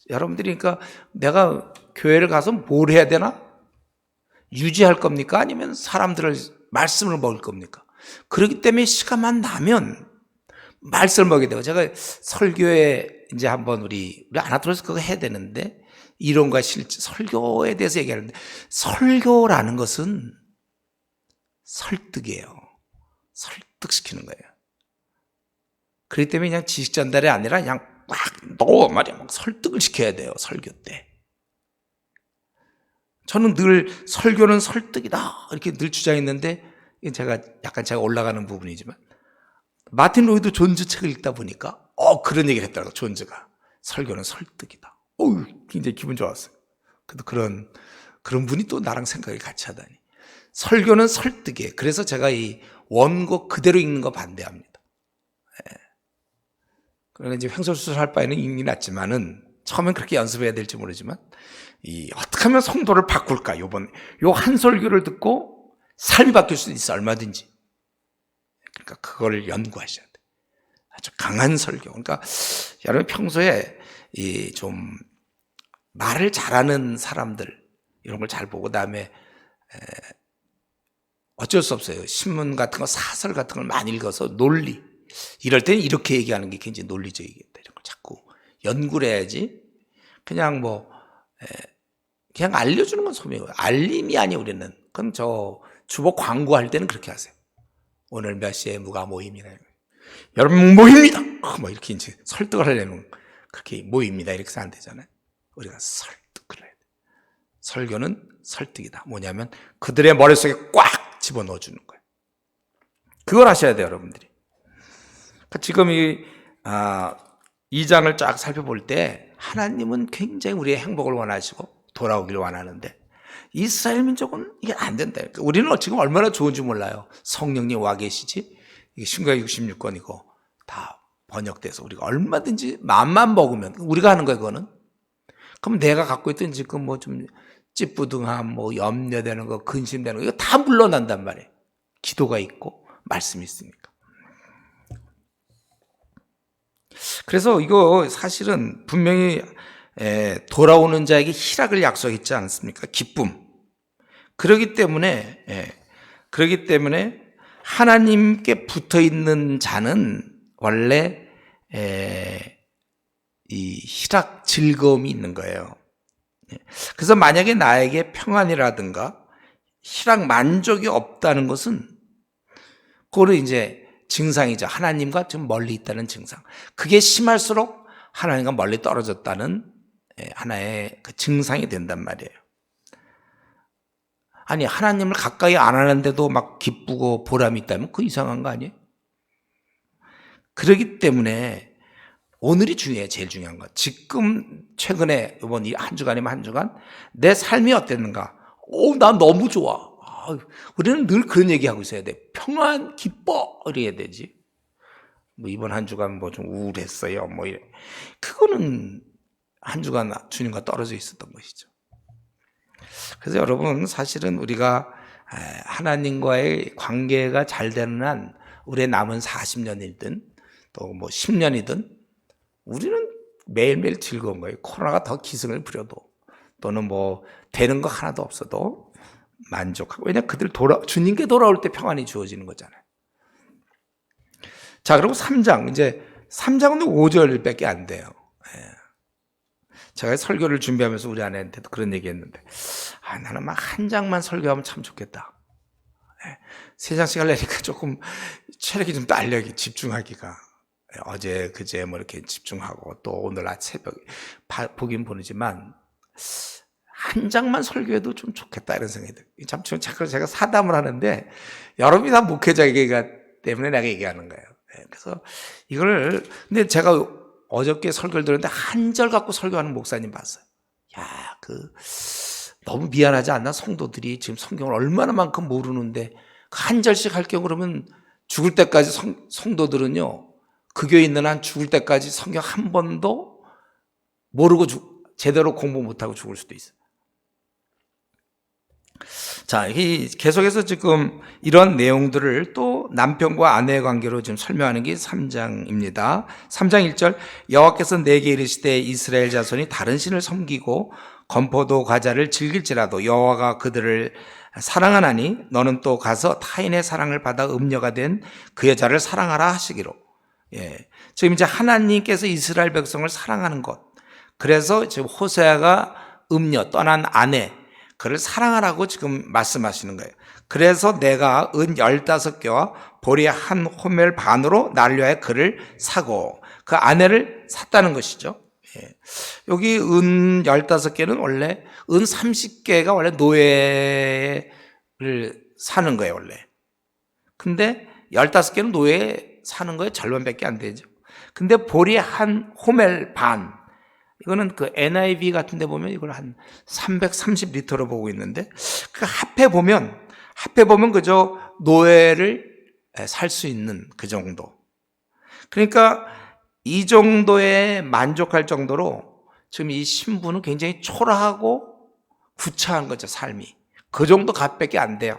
여러분들이 그러니까 내가 교회를 가서 뭘 해야 되나? 유지할 겁니까? 아니면 사람들을 말씀을 먹을 겁니까? 그렇기 때문에 시간만 나면 말씀을 먹여야 돼요. 제가 설교에 이제 한번 우리 아나톨레에서 그거 해야 되는데 이론과 실제 설교에 대해서 얘기하는데 설교라는 것은 설득이에요. 설득시키는 거예요. 그렇기 때문에 그냥 지식 전달이 아니라 그냥 막 설득을 시켜야 돼요. 설교 때. 저는 늘 설교는 설득이다 이렇게 늘 주장했는데 제가 올라가는 부분이지만 마틴 로이드 존즈 책을 읽다 보니까 그런 얘기를 했더라고요. 존즈가 설교는 설득이다. 굉장히 기분 좋았어요. 그래도 그런 분이 또 나랑 생각을 같이 하다니. 설교는 설득이에요. 그래서 제가 이 원고 그대로 읽는 거 반대합니다. 그러나 이제 횡설수설 바에는 읽는 게 낫지만은 처음엔 그렇게 연습해야 될지 모르지만 어떻게 하면 성도를 바꿀까? 요 한 설교를 듣고 삶이 바뀔 수도 있어 얼마든지. 그러니까 그걸 연구하셔야 돼. 아주 강한 설교. 그러니까 여러분 평소에 좀 말을 잘하는 사람들 이런 걸 잘 보고 그다음에 어쩔 수 없어요. 신문 같은 거 사설 같은 걸 많이 읽어서 논리 이럴 때는 이렇게 얘기하는 게 굉장히 논리적이겠다. 이런 걸 자꾸 연구를 해야지. 그냥 그냥 알려주는 건 소명이에요. 알림이 아니에요. 우리는. 그럼 저 주보 광고할 때는 그렇게 하세요. 오늘 몇 시에 누가 모입니다. 여러분 모입니다. 이렇게 이제 설득을 하려면 그렇게 모입니다. 이렇게 해서 안 되잖아요. 우리가 설득을 해야 돼. 설교는 설득이다. 뭐냐면 그들의 머릿속에 꽉 집어넣어주는 거예요. 그걸 하셔야 돼요, 여러분들이. 지금 이 장을 쫙 살펴볼 때 하나님은 굉장히 우리의 행복을 원하시고 돌아오기를 원하는데 이스라엘 민족은 이게 안 된다. 우리는 지금 얼마나 좋은지 몰라요. 성령님 와 계시지. 이게 신구약 66권이고 다 번역돼서 우리가 얼마든지 마음만 먹으면 우리가 하는 거예요. 그거는. 그럼 내가 갖고 있던 지금 좀 찌뿌둥함, 염려되는 거, 근심되는 거 이거 다 물러난단 말이에요. 기도가 있고 말씀이 있으니까. 그래서 이거 사실은 분명히 돌아오는 자에게 희락을 약속했지 않습니까? 기쁨. 그렇기 때문에 하나님께 붙어 있는 자는 원래 이 희락, 즐거움이 있는 거예요. 그래서 만약에 나에게 평안이라든가 희락, 만족이 없다는 것은 그거는 이제 증상이죠. 하나님과 좀 멀리 있다는 증상. 그게 심할수록 하나님과 멀리 떨어졌다는 하나의 그 증상이 된단 말이에요. 아니 하나님을 가까이 안 하는데도 막 기쁘고 보람이 있다면 그거 이상한 거 아니에요? 그렇기 때문에 오늘이 중요해요. 제일 중요한 거. 지금 최근에 이번 이 한 주간이면 한 주간 내 삶이 어땠는가? 난 너무 좋아. 우리는 늘 그런 얘기하고 있어야 돼. 평안, 기뻐 이래야 되지. 이번 한 주간 좀 우울했어요. 이래. 그거는 한 주간 주님과 떨어져 있었던 것이죠. 그래서 여러분 사실은 우리가 하나님과의 관계가 잘 되는 한 우리의 남은 40년이든 또 10년이든 우리는 매일매일 즐거운 거예요. 코로나가 더 기승을 부려도 또는 되는 거 하나도 없어도 만족하고. 왜냐하면 그들 주님께 돌아올 때 평안이 주어지는 거잖아요. 자, 그리고 3장. 이제 3장은 5절밖에 안 돼요. 제가 설교를 준비하면서 우리 아내한테도 그런 얘기 했는데, 나는 막 한 장만 설교하면 참 좋겠다. 세 장씩 하려니까 조금 체력이 좀 딸려, 집중하기가. 어제 그제 뭐 이렇게 집중하고 또 오늘 새벽에 보긴 보지만 한 장만 설교해도 좀 좋겠다 이런 생각이 들어요. 참 자꾸 제가 사담을 하는데 여러분이 다 목회자이기 때문에 내가 얘기하는 거예요. 그래서 이걸 근데 제가 어저께 설교를 들었는데 한 절 갖고 설교하는 목사님 봤어요. 야, 너무 미안하지 않나? 성도들이 지금 성경을 얼마나만큼 모르는데 한 절씩 할 경우 그러면 죽을 때까지 성도들은요, 그 교회 있는 한 죽을 때까지 성경 한 번도 모르고 제대로 공부 못하고 죽을 수도 있어요. 자, 계속해서 지금 이런 내용들을 또 남편과 아내의 관계로 지금 설명하는 게 3장입니다. 3장 1절, 여호와께서 내게 이르시되 이스라엘 자손이 다른 신을 섬기고 건포도 과자를 즐길지라도 여호와가 그들을 사랑하나니 너는 또 가서 타인의 사랑을 받아 음녀가 된 그 여자를 사랑하라 하시기로. 지금 이제 하나님께서 이스라엘 백성을 사랑하는 것. 그래서 지금 호세아가 음녀, 떠난 아내, 그를 사랑하라고 지금 말씀하시는 거예요. 그래서 내가 은 15개와 보리 한 호멜 반으로 나를 위하여 그를 사고 그 아내를 샀다는 것이죠. 여기 은 15개는 원래 은 30개가 원래 노예를 사는 거예요, 원래. 근데 15개는 노예 사는 거에 절반밖에 안 되죠. 근데 보리 한 호멜 반, 이거는 그 NIV 같은 데 보면 이걸 한 330리터로 보고 있는데, 그 합해보면 그저 노예를 살 수 있는 그 정도. 그러니까 이 정도에 만족할 정도로 지금 이 신부는 굉장히 초라하고 구차한 거죠, 삶이. 그 정도 값밖에 안 돼요.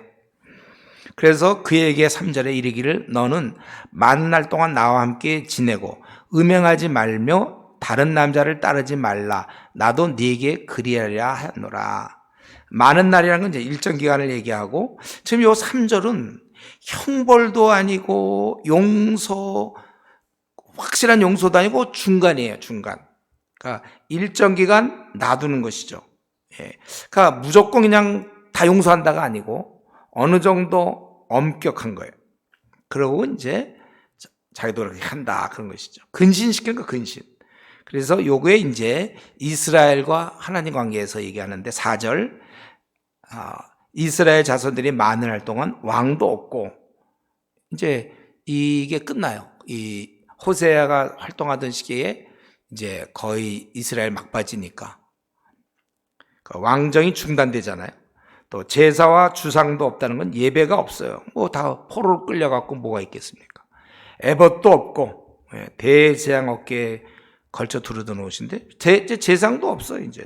그래서 그에게 3절에 이르기를 너는 많은 날 동안 나와 함께 지내고 음행하지 말며 다른 남자를 따르지 말라. 나도 네게 그리하려 하노라. 많은 날이라는 건 이제 일정 기간을 얘기하고, 지금 요 3절은 형벌도 아니고 확실한 용서도 아니고 중간이에요, 중간. 그러니까 일정 기간 놔두는 것이죠. 그러니까 무조건 그냥 다 용서한다가 아니고 어느 정도 엄격한 거예요. 그러고 이제 자기도 그렇게 한다, 그런 것이죠. 근신시키는 거, 근신. 그래서 요거에 이제 이스라엘과 하나님 관계에서 얘기하는데 4절, 이스라엘 자손들이 많은 날 동안 왕도 없고, 이제 이게 끝나요. 이 호세아가 활동하던 시기에 이제 거의 이스라엘 막바지니까 왕정이 중단되잖아요. 또 제사와 주상도 없다는 건 예배가 없어요. 뭐 다 포로로 끌려갖고 뭐가 있겠습니까? 에봇도 없고, 대재앙 어깨에 걸쳐 두르던 옷인데 제상도 없어요. 이제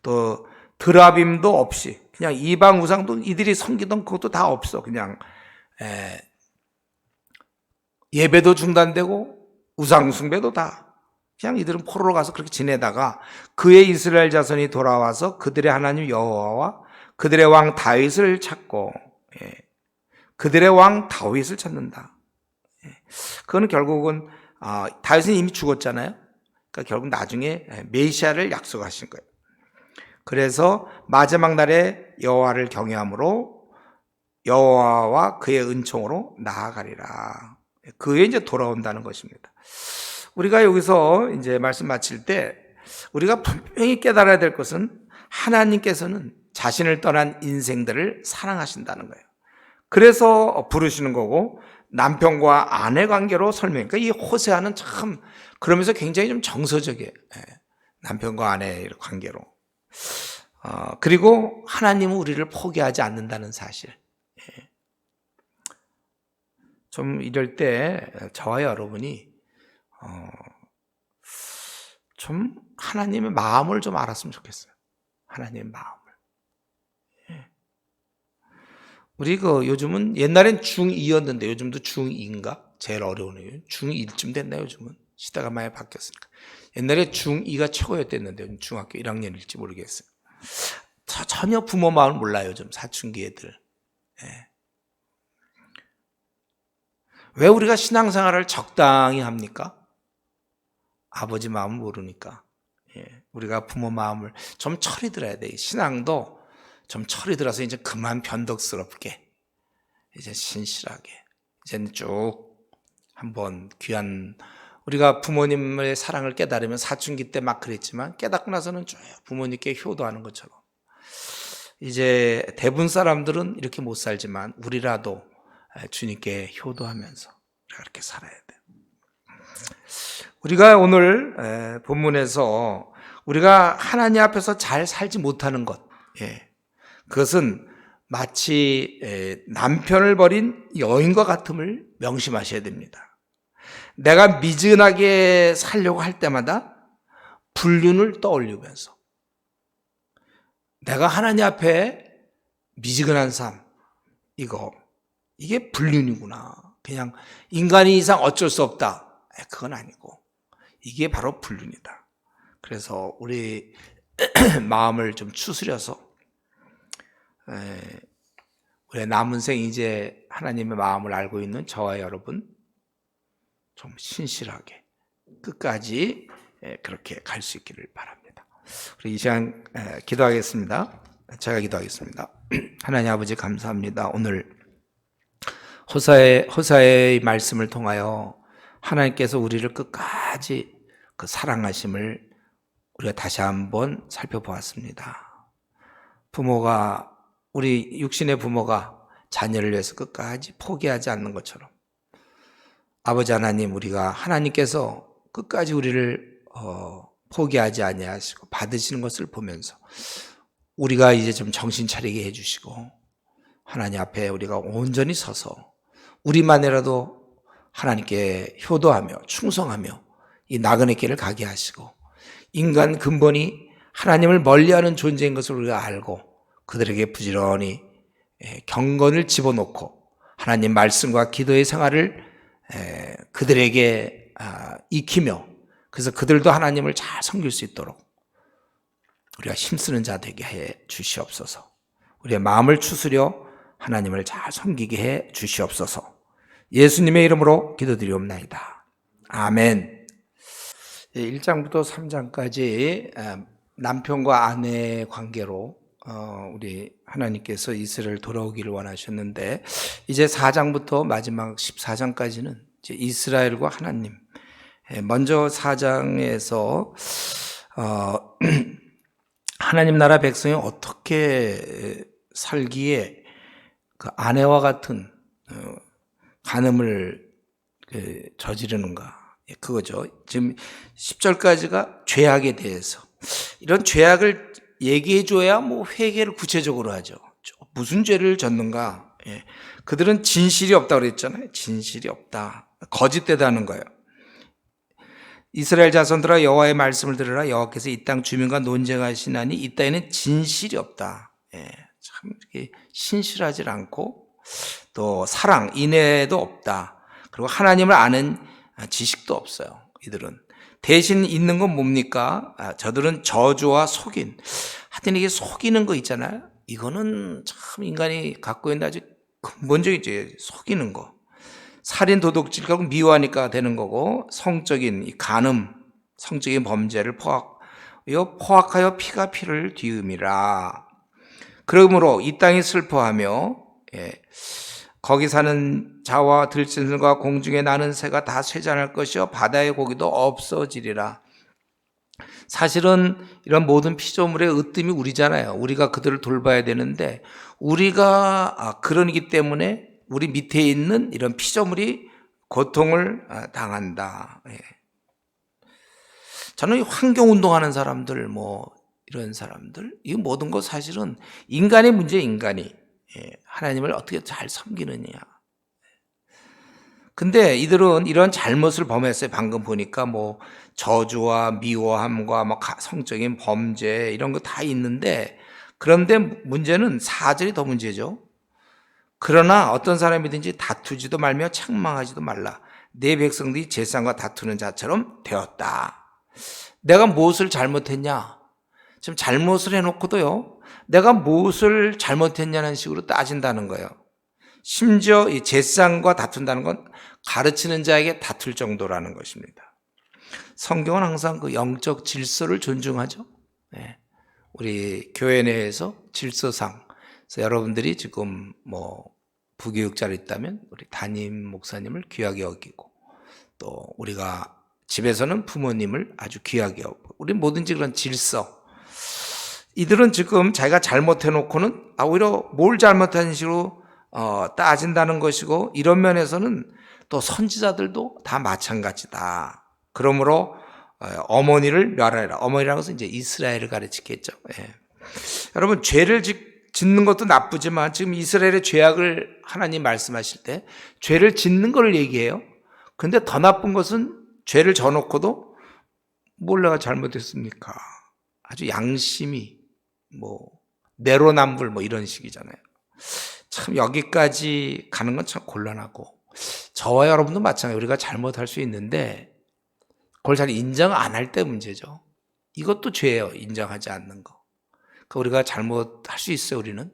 또 드라빔도 없이 그냥 이방 우상도 이들이 섬기던 그것도 다 없어. 그냥 예배도 중단되고 우상 숭배도 다 그냥 이들은 포로로 가서 그렇게 지내다가 그의 이스라엘 자손이 돌아와서 그들의 하나님 여호와와 그들의 왕 다윗을 찾고, 그들의 왕 다윗을 찾는다. 그거는 결국은 다윗은 이미 죽었잖아요. 그러니까 결국 나중에 메시아를 약속하신 거예요. 그래서 마지막 날에 여호와를 경외함으로 여호와와 그의 은총으로 나아가리라. 그에 이제 돌아온다는 것입니다. 우리가 여기서 이제 말씀 마칠 때 우리가 분명히 깨달아야 될 것은 하나님께서는 자신을 떠난 인생들을 사랑하신다는 거예요. 그래서 부르시는 거고, 남편과 아내 관계로 설명해. 그러니까 이 호세아는 참 그러면서 굉장히 좀 정서적이에요. 남편과 아내의 관계로. 그리고 하나님은 우리를 포기하지 않는다는 사실. 좀 이럴 때 저와 여러분이 좀 하나님의 마음을 좀 알았으면 좋겠어요. 하나님의 마음을. 우리 요즘은 옛날엔 중2였는데 요즘도 중2인가? 제일 어려운 애요. 중1쯤 됐나 요즘은? 시대가 많이 바뀌었으니까. 옛날에 중2가 최고였댔는데 요즘 중학교 1학년일지 모르겠어요. 전혀 부모 마음을 몰라요, 요즘 사춘기 애들. 왜 우리가 신앙생활을 적당히 합니까? 아버지 마음을 모르니까. 우리가 부모 마음을 좀 철이 들어야 돼. 신앙도 좀 철이 들어서 이제 그만 변덕스럽게 이제 신실하게 이제는 쭉 한번 귀한 우리가 부모님의 사랑을 깨달으면 사춘기 때 막 그랬지만 깨닫고 나서는 쭉 부모님께 효도하는 것처럼 이제 대부분 사람들은 이렇게 못 살지만 우리라도 주님께 효도하면서 그렇게 살아야 돼요. 우리가 오늘 본문에서 우리가 하나님 앞에서 잘 살지 못하는 것, 그것은 마치 남편을 버린 여인과 같음을 명심하셔야 됩니다. 내가 미진하게 살려고 할 때마다 불륜을 떠올리면서 내가 하나님 앞에 미지근한 삶, 이게 불륜이구나. 그냥 인간이 이상 어쩔 수 없다. 그건 아니고 이게 바로 불륜이다. 그래서 우리 마음을 좀 추스려서 우리 남은 생 이제 하나님의 마음을 알고 있는 저와 여러분 좀 신실하게 끝까지 그렇게 갈 수 있기를 바랍니다. 우리 이 시간 기도하겠습니다. 제가 기도하겠습니다. 하나님 아버지 감사합니다. 오늘 호사의 말씀을 통하여 하나님께서 우리를 끝까지 그 사랑하심을 우리가 다시 한번 살펴보았습니다. 부모가 우리 육신의 부모가 자녀를 위해서 끝까지 포기하지 않는 것처럼 아버지 하나님 우리가 하나님께서 끝까지 우리를 포기하지 아니하시고 받으시는 것을 보면서 우리가 이제 좀 정신 차리게 해주시고 하나님 앞에 우리가 온전히 서서 우리만이라도 하나님께 효도하며 충성하며 이 나그네 길을 가게 하시고 인간 근본이 하나님을 멀리하는 존재인 것을 우리가 알고 그들에게 부지런히 경건을 집어넣고 하나님 말씀과 기도의 생활을 그들에게 익히며 그래서 그들도 하나님을 잘 섬길 수 있도록 우리가 힘쓰는 자 되게 해 주시옵소서. 우리의 마음을 추스려 하나님을 잘 섬기게 해 주시옵소서. 예수님의 이름으로 기도드리옵나이다. 아멘. 1장부터 3장까지 남편과 아내의 관계로 우리 하나님께서 이스라엘 돌아오기를 원하셨는데 이제 4장부터 마지막 14장까지는 이제 이스라엘과 하나님. 먼저 4장에서 하나님 나라 백성이 어떻게 살기에 그 아내와 같은 간음을 저지르는가 그거죠. 지금 10절까지가 죄악에 대해서 이런 죄악을 얘기해 줘야 뭐 회개를 구체적으로 하죠. 무슨 죄를 졌는가? 그들은 진실이 없다고 그랬잖아요. 진실이 없다. 거짓되다는 거예요. 이스라엘 자손들아 여호와의 말씀을 들으라. 여호와께서 이 땅 주민과 논쟁하시나니 이 땅에는 진실이 없다. 참 이렇게 신실하지 않고 또 사랑, 인애도 없다. 그리고 하나님을 아는 지식도 없어요. 이들은. 대신 있는 건 뭡니까? 저들은 저주와 속인. 하여튼 이게 속이는 거 있잖아요. 이거는 참 인간이 갖고 있는 아주 근본적이지. 속이는 거. 살인, 도둑질, 결국 미워하니까 되는 거고 성적인 이 간음, 성적인 범죄를 포악하여 피가 피를 뒤음이라. 그러므로 이 땅이 슬퍼하며 거기 사는 자와 들짐승과 공중에 나는 새가 다 쇠잔할 것이요 바다의 고기도 없어지리라. 사실은 이런 모든 피조물의 으뜸이 우리잖아요. 우리가 그들을 돌봐야 되는데 우리가 그러기 때문에 우리 밑에 있는 이런 피조물이 고통을 당한다. 저는 환경운동하는 사람들 이런 사람들 이 모든 것 사실은 인간의 문제 인간이 하나님을 어떻게 잘 섬기느냐. 근데 이들은 이런 잘못을 범했어요. 방금 보니까 저주와 미워함과 성적인 범죄 이런 거 다 있는데 그런데 문제는 4절이 더 문제죠. 그러나 어떤 사람이든지 다투지도 말며 책망하지도 말라. 내 백성들이 제사장과 다투는 자처럼 되었다. 내가 무엇을 잘못했냐? 지금 잘못을 해놓고도요. 내가 무엇을 잘못했냐는 식으로 따진다는 거예요. 심지어 이 제사장과 다툰다는 건 가르치는 자에게 다툴 정도라는 것입니다. 성경은 항상 그 영적 질서를 존중하죠. 우리 교회 내에서 질서상 그래서 여러분들이 지금 부교육자로 있다면 우리 담임 목사님을 귀하게 여기고, 또 우리가 집에서는 부모님을 아주 귀하게 여기고, 우리 뭐든지 그런 질서, 이들은 지금 자기가 잘못해놓고는 오히려 뭘 잘못한 식으로 따진다는 것이고, 이런 면에서는 또 선지자들도 다 마찬가지다. 그러므로 어머니를 멸하라. 어머니라는 것은 이제 이스라엘을 가르치겠죠. 예. 여러분, 죄를 짓는 것도 나쁘지만 지금 이스라엘의 죄악을 하나님 말씀하실 때 죄를 짓는 걸 얘기해요. 근데 더 나쁜 것은 죄를 져놓고도 뭘 내가 잘못했습니까? 아주 양심이 내로남불 이런 식이잖아요. 참 여기까지 가는 건 참 곤란하고, 저와 여러분도 마찬가지예요. 우리가 잘못할 수 있는데 그걸 잘 인정 안 할 때 문제죠. 이것도 죄예요. 인정하지 않는 거. 그러니까 우리가 잘못할 수 있어요. 우리는.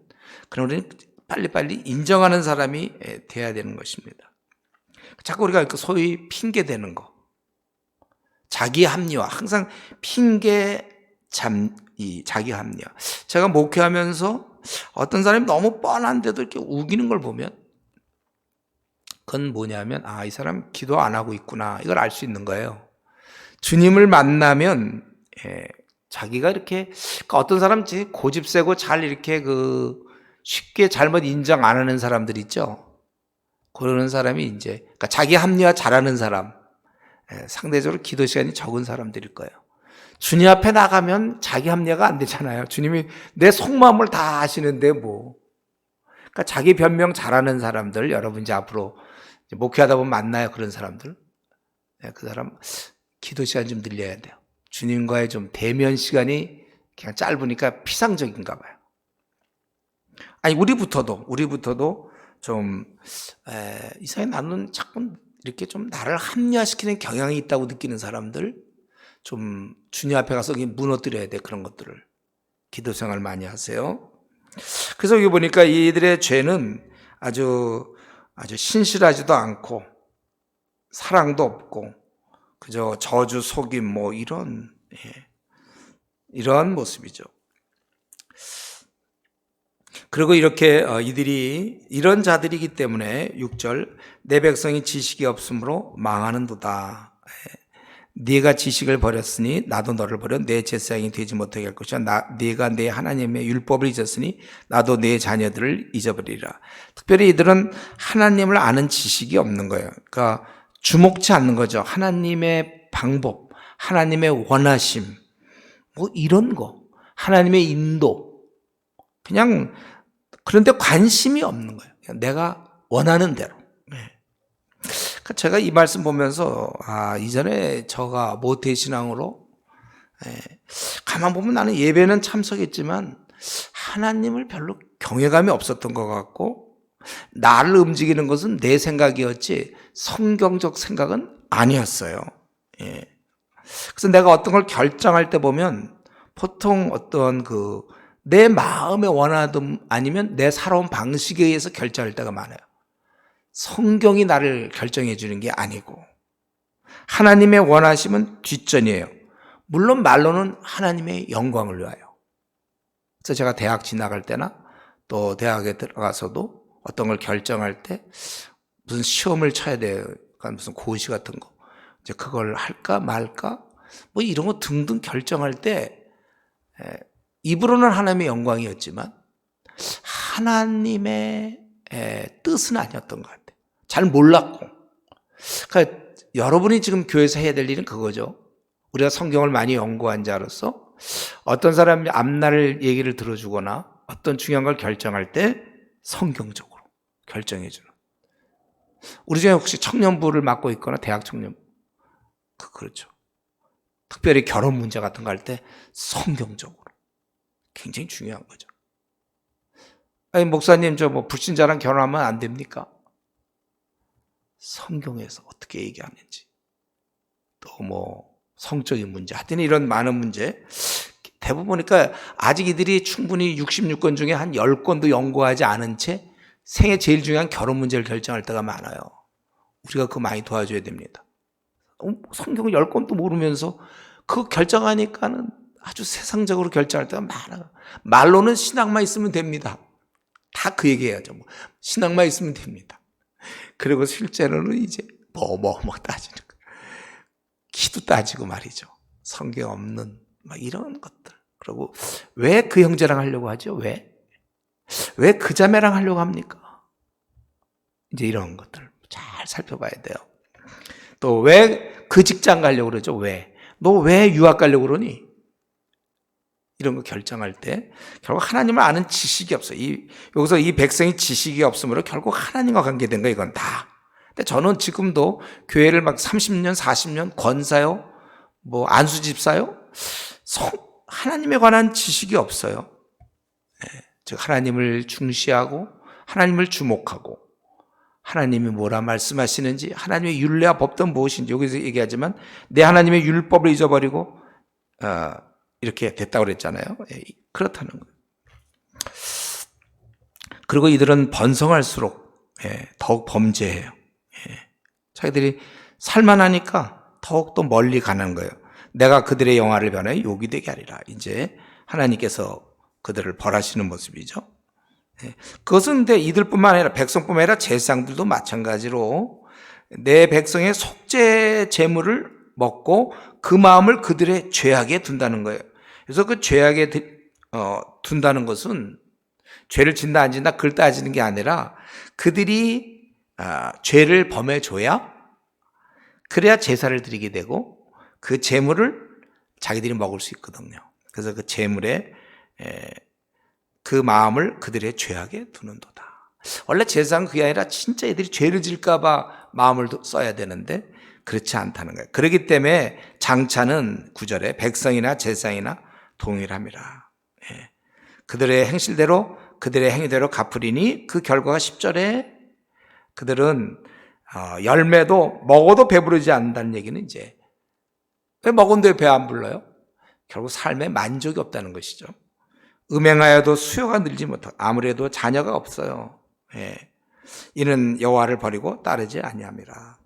그럼 우리는 빨리빨리 인정하는 사람이 돼야 되는 것입니다. 자꾸 우리가 소위 핑계 대는 거, 자기 합리화, 항상 핑계 자기 합리화. 제가 목회하면서 어떤 사람이 너무 뻔한데도 이렇게 우기는 걸 보면 그건 뭐냐면 이 사람 기도 안 하고 있구나, 이걸 알 수 있는 거예요. 주님을 만나면 자기가 이렇게, 그러니까 어떤 사람 고집 세고 잘 이렇게 쉽게 잘못 인정 안 하는 사람들 있죠. 그러는 사람이 이제 그러니까 자기 합리화 잘하는 사람, 상대적으로 기도 시간이 적은 사람들일 거예요. 주님 앞에 나가면 자기 합리화가 안 되잖아요. 주님이 내 속마음을 다 아시는데 그러니까 자기 변명 잘하는 사람들, 여러분 이제 앞으로 목회하다 보면 만나요. 그런 사람들. 그 사람 기도 시간 좀 늘려야 돼요. 주님과의 좀 대면 시간이 그냥 짧으니까 피상적인가 봐요. 우리부터도 좀 이상하게 나는 자꾸 이렇게 좀 나를 합리화시키는 경향이 있다고 느끼는 사람들, 좀 주님 앞에 가서 무너뜨려야 돼. 그런 것들을. 기도 생활 많이 하세요. 그래서 여기 보니까 이들의 죄는 아주 신실하지도 않고 사랑도 없고 그저 저주 속임 이런 모습이죠. 그리고 이렇게 이런 자들이기 때문에 6절, 내 백성이 지식이 없으므로 망하는도다. 네가 지식을 버렸으니 나도 너를 버려 내 제사장이 되지 못하게 할 것이야. 네가 내 하나님의 율법을 잊었으니 나도 내 자녀들을 잊어버리리라. 특별히 이들은 하나님을 아는 지식이 없는 거예요. 그러니까 주목치 않는 거죠. 하나님의 방법, 하나님의 원하심, 이런 거, 하나님의 인도, 그냥 그런데 관심이 없는 거예요. 그냥 내가 원하는 대로. 제가 이 말씀 보면서 이전에 저가 모태신앙으로 가만 보면 나는 예배는 참석했지만 하나님을 별로 경외감이 없었던 것 같고, 나를 움직이는 것은 내 생각이었지 성경적 생각은 아니었어요. 그래서 내가 어떤 걸 결정할 때 보면 보통 어떤 내 마음에 원하든 아니면 내 살아온 방식에 의해서 결정할 때가 많아요. 성경이 나를 결정해 주는 게 아니고 하나님의 원하심은 뒷전이에요. 물론 말로는 하나님의 영광을 위하여. 그래서 제가 대학 진학할 때나 또 대학에 들어가서도 어떤 걸 결정할 때 무슨 시험을 쳐야 돼요. 그러니까 무슨 고시 같은 거. 이제 그걸 할까 말까 이런 거 등등 결정할 때 입으로는 하나님의 영광이었지만 하나님의 뜻은 아니었던 것 같아요. 잘 몰랐고. 그러니까 여러분이 지금 교회에서 해야 될 일은 그거죠. 우리가 성경을 많이 연구한 자로서 어떤 사람이 앞날 얘기를 들어주거나 어떤 중요한 걸 결정할 때 성경적으로 결정해 주는. 우리 중에 혹시 청년부를 맡고 있거나 대학 청년부, 그렇죠. 특별히 결혼 문제 같은 거 할 때 성경적으로 굉장히 중요한 거죠. 아니, 목사님, 불신자랑 결혼하면 안 됩니까? 성경에서 어떻게 얘기하는지, 또 성적인 문제, 하여튼 이런 많은 문제, 대부분 보니까 아직 이들이 충분히 66권 중에 한 10권도 연구하지 않은 채 생애 제일 중요한 결혼 문제를 결정할 때가 많아요. 우리가 그거 많이 도와줘야 됩니다. 성경 10권도 모르면서 그거 결정하니까는 아주 세상적으로 결정할 때가 많아요. 말로는 신앙만 있으면 됩니다. 다 그 얘기해야죠. 뭐 신앙만 있으면 됩니다. 그리고 실제로는 이제 뭐 따지는 거, 키도 따지고 말이죠. 성경 없는 막 이런 것들. 그리고 왜 그 형제랑 하려고 하죠? 왜 그 자매랑 하려고 합니까? 이제 이런 것들 잘 살펴봐야 돼요. 또 왜 그 직장 가려고 그러죠? 너 왜 유학 가려고 그러니? 이런 거 결정할 때 결국 하나님을 아는 지식이 없어요. 여기서 이 백성이 지식이 없으므로 결국 하나님과 관계된 거 이건 다. 근데 저는 지금도 교회를 막 30년, 40년 권사요, 뭐 안수 집사요, 하나님에 관한 지식이 없어요. 즉 하나님을 중시하고 하나님을 주목하고 하나님이 뭐라 말씀하시는지, 하나님의 율례와 법도는 무엇인지, 여기서 얘기하지만 내 하나님의 율법을 잊어버리고 이렇게 됐다고 그랬잖아요. 그렇다는 거예요. 그리고 이들은 번성할수록 더욱 범죄해요. 자기들이 살만하니까 더욱더 멀리 가는 거예요. 내가 그들의 영화를 변하여 욕이 되게 하리라. 이제 하나님께서 그들을 벌하시는 모습이죠. 그것은 근데 이들뿐만 아니라 백성뿐만 아니라 제사장들도 마찬가지로 내 백성의 속죄 제물을 먹고 그 마음을 그들의 죄악에 둔다는 거예요. 그래서 그 죄악에 둔다는 것은 죄를 진다 안 진다 그걸 따지는 게 아니라 그들이 죄를 범해줘야, 그래야 제사를 드리게 되고 그 제물을 자기들이 먹을 수 있거든요. 그래서 그 제물에 그 마음을 그들의 죄악에 두는도다. 원래 제사는 그게 아니라 진짜 애들이 죄를 질까 봐 마음을 써야 되는데 그렇지 않다는 거예요. 그렇기 때문에 장차는 9절에 백성이나 제사장이나 동일함이라. 그들의 행실대로 그들의 행위대로 갚으리니, 그 결과가 10절에 그들은 열매도 먹어도 배부르지 않는다는 얘기는 이제 왜 먹은데 배 안 불러요? 결국 삶에 만족이 없다는 것이죠. 음행하여도 수요가 늘지 못하고 아무래도 자녀가 없어요. 이는 여호와를 버리고 따르지 아니함이라.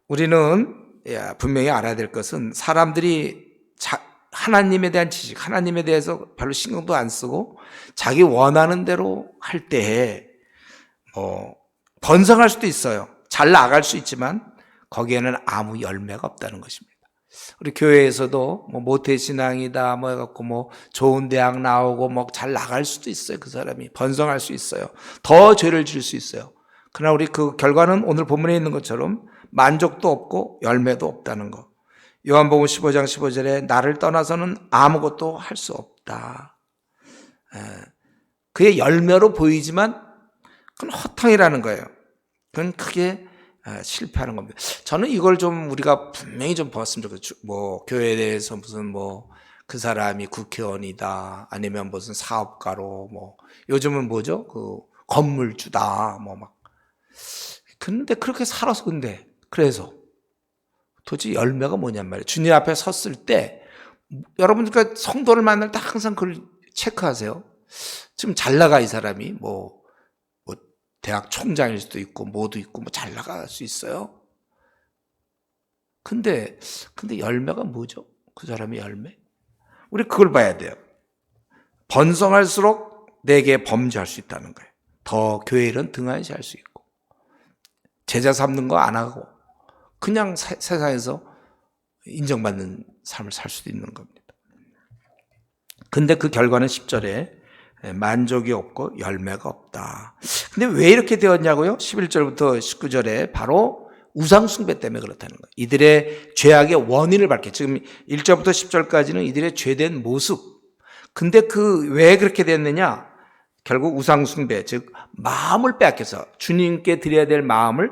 우리는 분명히 알아야 될 것은 사람들이 하나님에 대한 지식, 하나님에 대해서 별로 신경도 안 쓰고 자기 원하는 대로 할 때에 번성할 수도 있어요. 잘 나갈 수 있지만 거기에는 아무 열매가 없다는 것입니다. 우리 교회에서도 모태신앙이다 해갖고 좋은 대학 나오고 잘 나갈 수도 있어요. 그 사람이 번성할 수 있어요. 더 죄를 지을 수 있어요. 그러나 우리 그 결과는 오늘 본문에 있는 것처럼 만족도 없고 열매도 없다는 것. 요한복음 15장 15절에 나를 떠나서는 아무것도 할 수 없다. 그의 열매로 보이지만 그건 허탕이라는 거예요. 그건 크게 실패하는 겁니다. 저는 이걸 좀 우리가 분명히 좀 봤으면 좋겠죠. 교회에 대해서 무슨 그 사람이 국회의원이다, 아니면 무슨 사업가로, 요즘은 뭐죠? 그 건물주다, 근데 그렇게 살아서 그래서 도대체 열매가 뭐냔 말이에요. 주님 앞에 섰을 때 여러분들과 성도를 만날 때 항상 그걸 체크하세요. 지금 잘 나가 이 사람이 대학 총장일 수도 있고 뭐도 있고 잘 나갈 수 있어요. 근데 열매가 뭐죠? 그 사람의 열매? 우리 그걸 봐야 돼요. 번성할수록 내게 범죄할 수 있다는 거예요. 더 교회는 등한시할 수 있고 제자 삼는 거 안 하고 그냥 세상에서 인정받는 삶을 살 수도 있는 겁니다. 근데 그 결과는 10절에 만족이 없고 열매가 없다. 근데 왜 이렇게 되었냐고요? 11절부터 19절에 바로 우상숭배 때문에 그렇다는 거예요. 이들의 죄악의 원인을 밝혀. 지금 1절부터 10절까지는 이들의 죄된 모습. 근데 왜 그렇게 됐느냐? 결국 우상숭배, 즉 마음을 빼앗겨서 주님께 드려야 될 마음을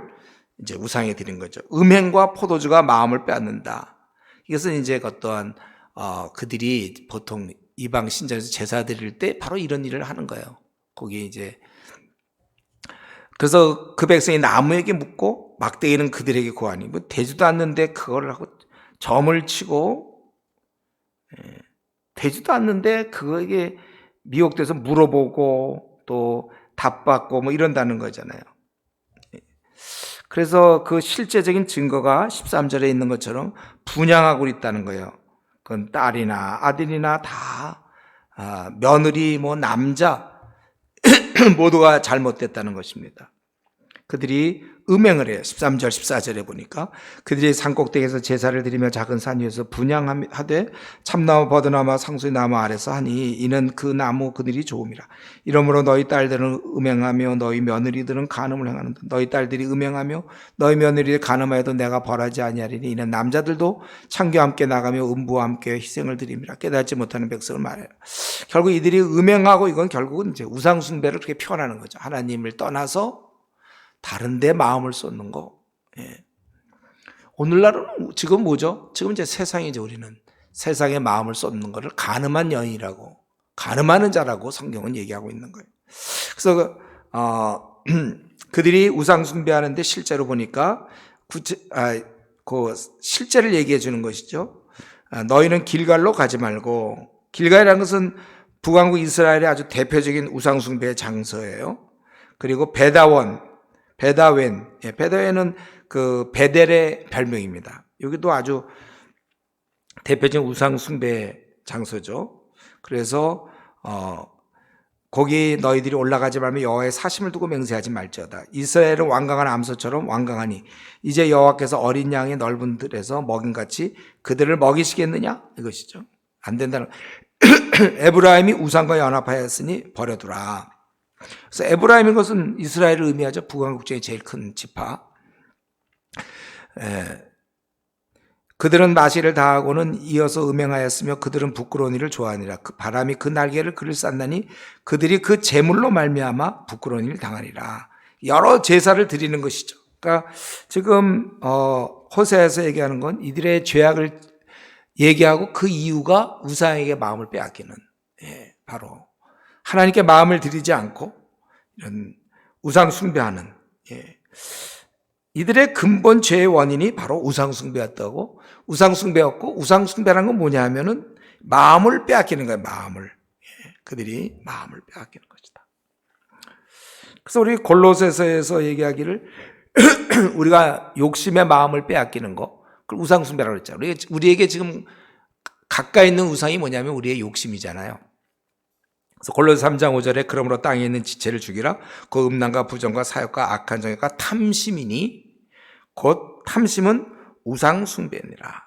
이제 우상에 드린 거죠. 음행과 포도주가 마음을 빼앗는다. 이것은 이제 어떠한 그들이 보통 이방 신전에서 제사 드릴 때 바로 이런 일을 하는 거예요. 거기 이제 그래서 그 백성이 나무에게 묻고 막대기는 그들에게 고하니 되지도 않는데 그걸 하고 점을 치고 되지도 않는데 그거에게 미혹돼서 물어보고 또 답받고 이런다는 거잖아요. 그래서 그 실제적인 증거가 13절에 있는 것처럼 분양하고 있다는 거예요. 그건 딸이나 아들이나 다 며느리, 뭐 남자 모두가 잘못됐다는 것입니다. 그들이 음행을 해요. 13절 14절에 보니까 그들이 산꼭대기에서 제사를 드리며 작은 산 위에서 분향하되 참나무 버드나무 상수의 나무 아래서 하니 이는 그 나무 그들이 좋음이라. 이러므로 너희 딸들은 음행하며 너희 며느리들은 간음을 행하는다. 너희 딸들이 음행하며 너희 며느리를 간음하여도 내가 벌하지 아니하리니 이는 남자들도 창교와 함께 나가며 음부와 함께 희생을 드림이라. 깨닫지 못하는 백성을 말해라. 결국 이들이 음행하고 이건 결국은 이제 우상 숭배를 그렇게 표현하는 거죠. 하나님을 떠나서 다른 데 마음을 쏟는 거. 예. 오늘날은 지금 뭐죠? 지금 이제 세상이죠. 우리는 세상에 마음을 쏟는 것을 간음한 여인이라고, 간음하는 자라고 성경은 얘기하고 있는 거예요. 그래서 그들이 우상 숭배하는데 실제로 보니까 그 실제를 얘기해 주는 것이죠. 너희는 길갈로 가지 말고, 길갈이라는 것은 북왕국 이스라엘의 아주 대표적인 우상 숭배의 장소예요. 그리고 베다웬은 그 베델의 별명입니다. 여기도 아주 대표적인 우상 숭배 장소죠. 그래서 거기 너희들이 올라가지 말며 여호와의 사심을 두고 맹세하지 말지어다. 이스라엘은 완강한 암소처럼 완강하니 이제 여호와께서 어린 양의 넓은 들에서 먹임같이 그들을 먹이시겠느냐? 이것이죠. 안 된다는. 에브라임이 우상과 연합하였으니 버려두라. 그래서 에브라임인 것은 이스라엘을 의미하죠. 북왕국 중에 제일 큰 지파. 그들은 마시를 다하고는 이어서 음행하였으며 그들은 부끄러운 일을 좋아하니라. 그 바람이 그 날개를 그를 쌌나니 그들이 그 제물로 말미암아 부끄러운 일을 당하리라. 여러 제사를 드리는 것이죠. 그러니까 지금 호세아에서 얘기하는 건 이들의 죄악을 얘기하고 그 이유가 우상에게 마음을 빼앗기는, 바로 하나님께 마음을 드리지 않고 이런 우상 숭배하는, 이들의 근본 죄의 원인이 바로 우상 숭배였다고. 우상 숭배였고, 우상 숭배라는 건 뭐냐 하면은 마음을 빼앗기는 거예요. 마음을. 그들이 마음을 빼앗기는 것이다. 그래서 우리 골로새서에서 얘기하기를 우리가 욕심의 마음을 빼앗기는 거, 그걸 우상 숭배라고 했잖아요. 우리에게 지금 가까이 있는 우상이 뭐냐면 우리의 욕심이잖아요. 그래서 골로새 3장 5절에 그러므로 땅에 있는 지체를 죽이라. 그 음란과 부정과 사욕과 악한 정욕과 탐심이니 곧 탐심은 우상 숭배니라.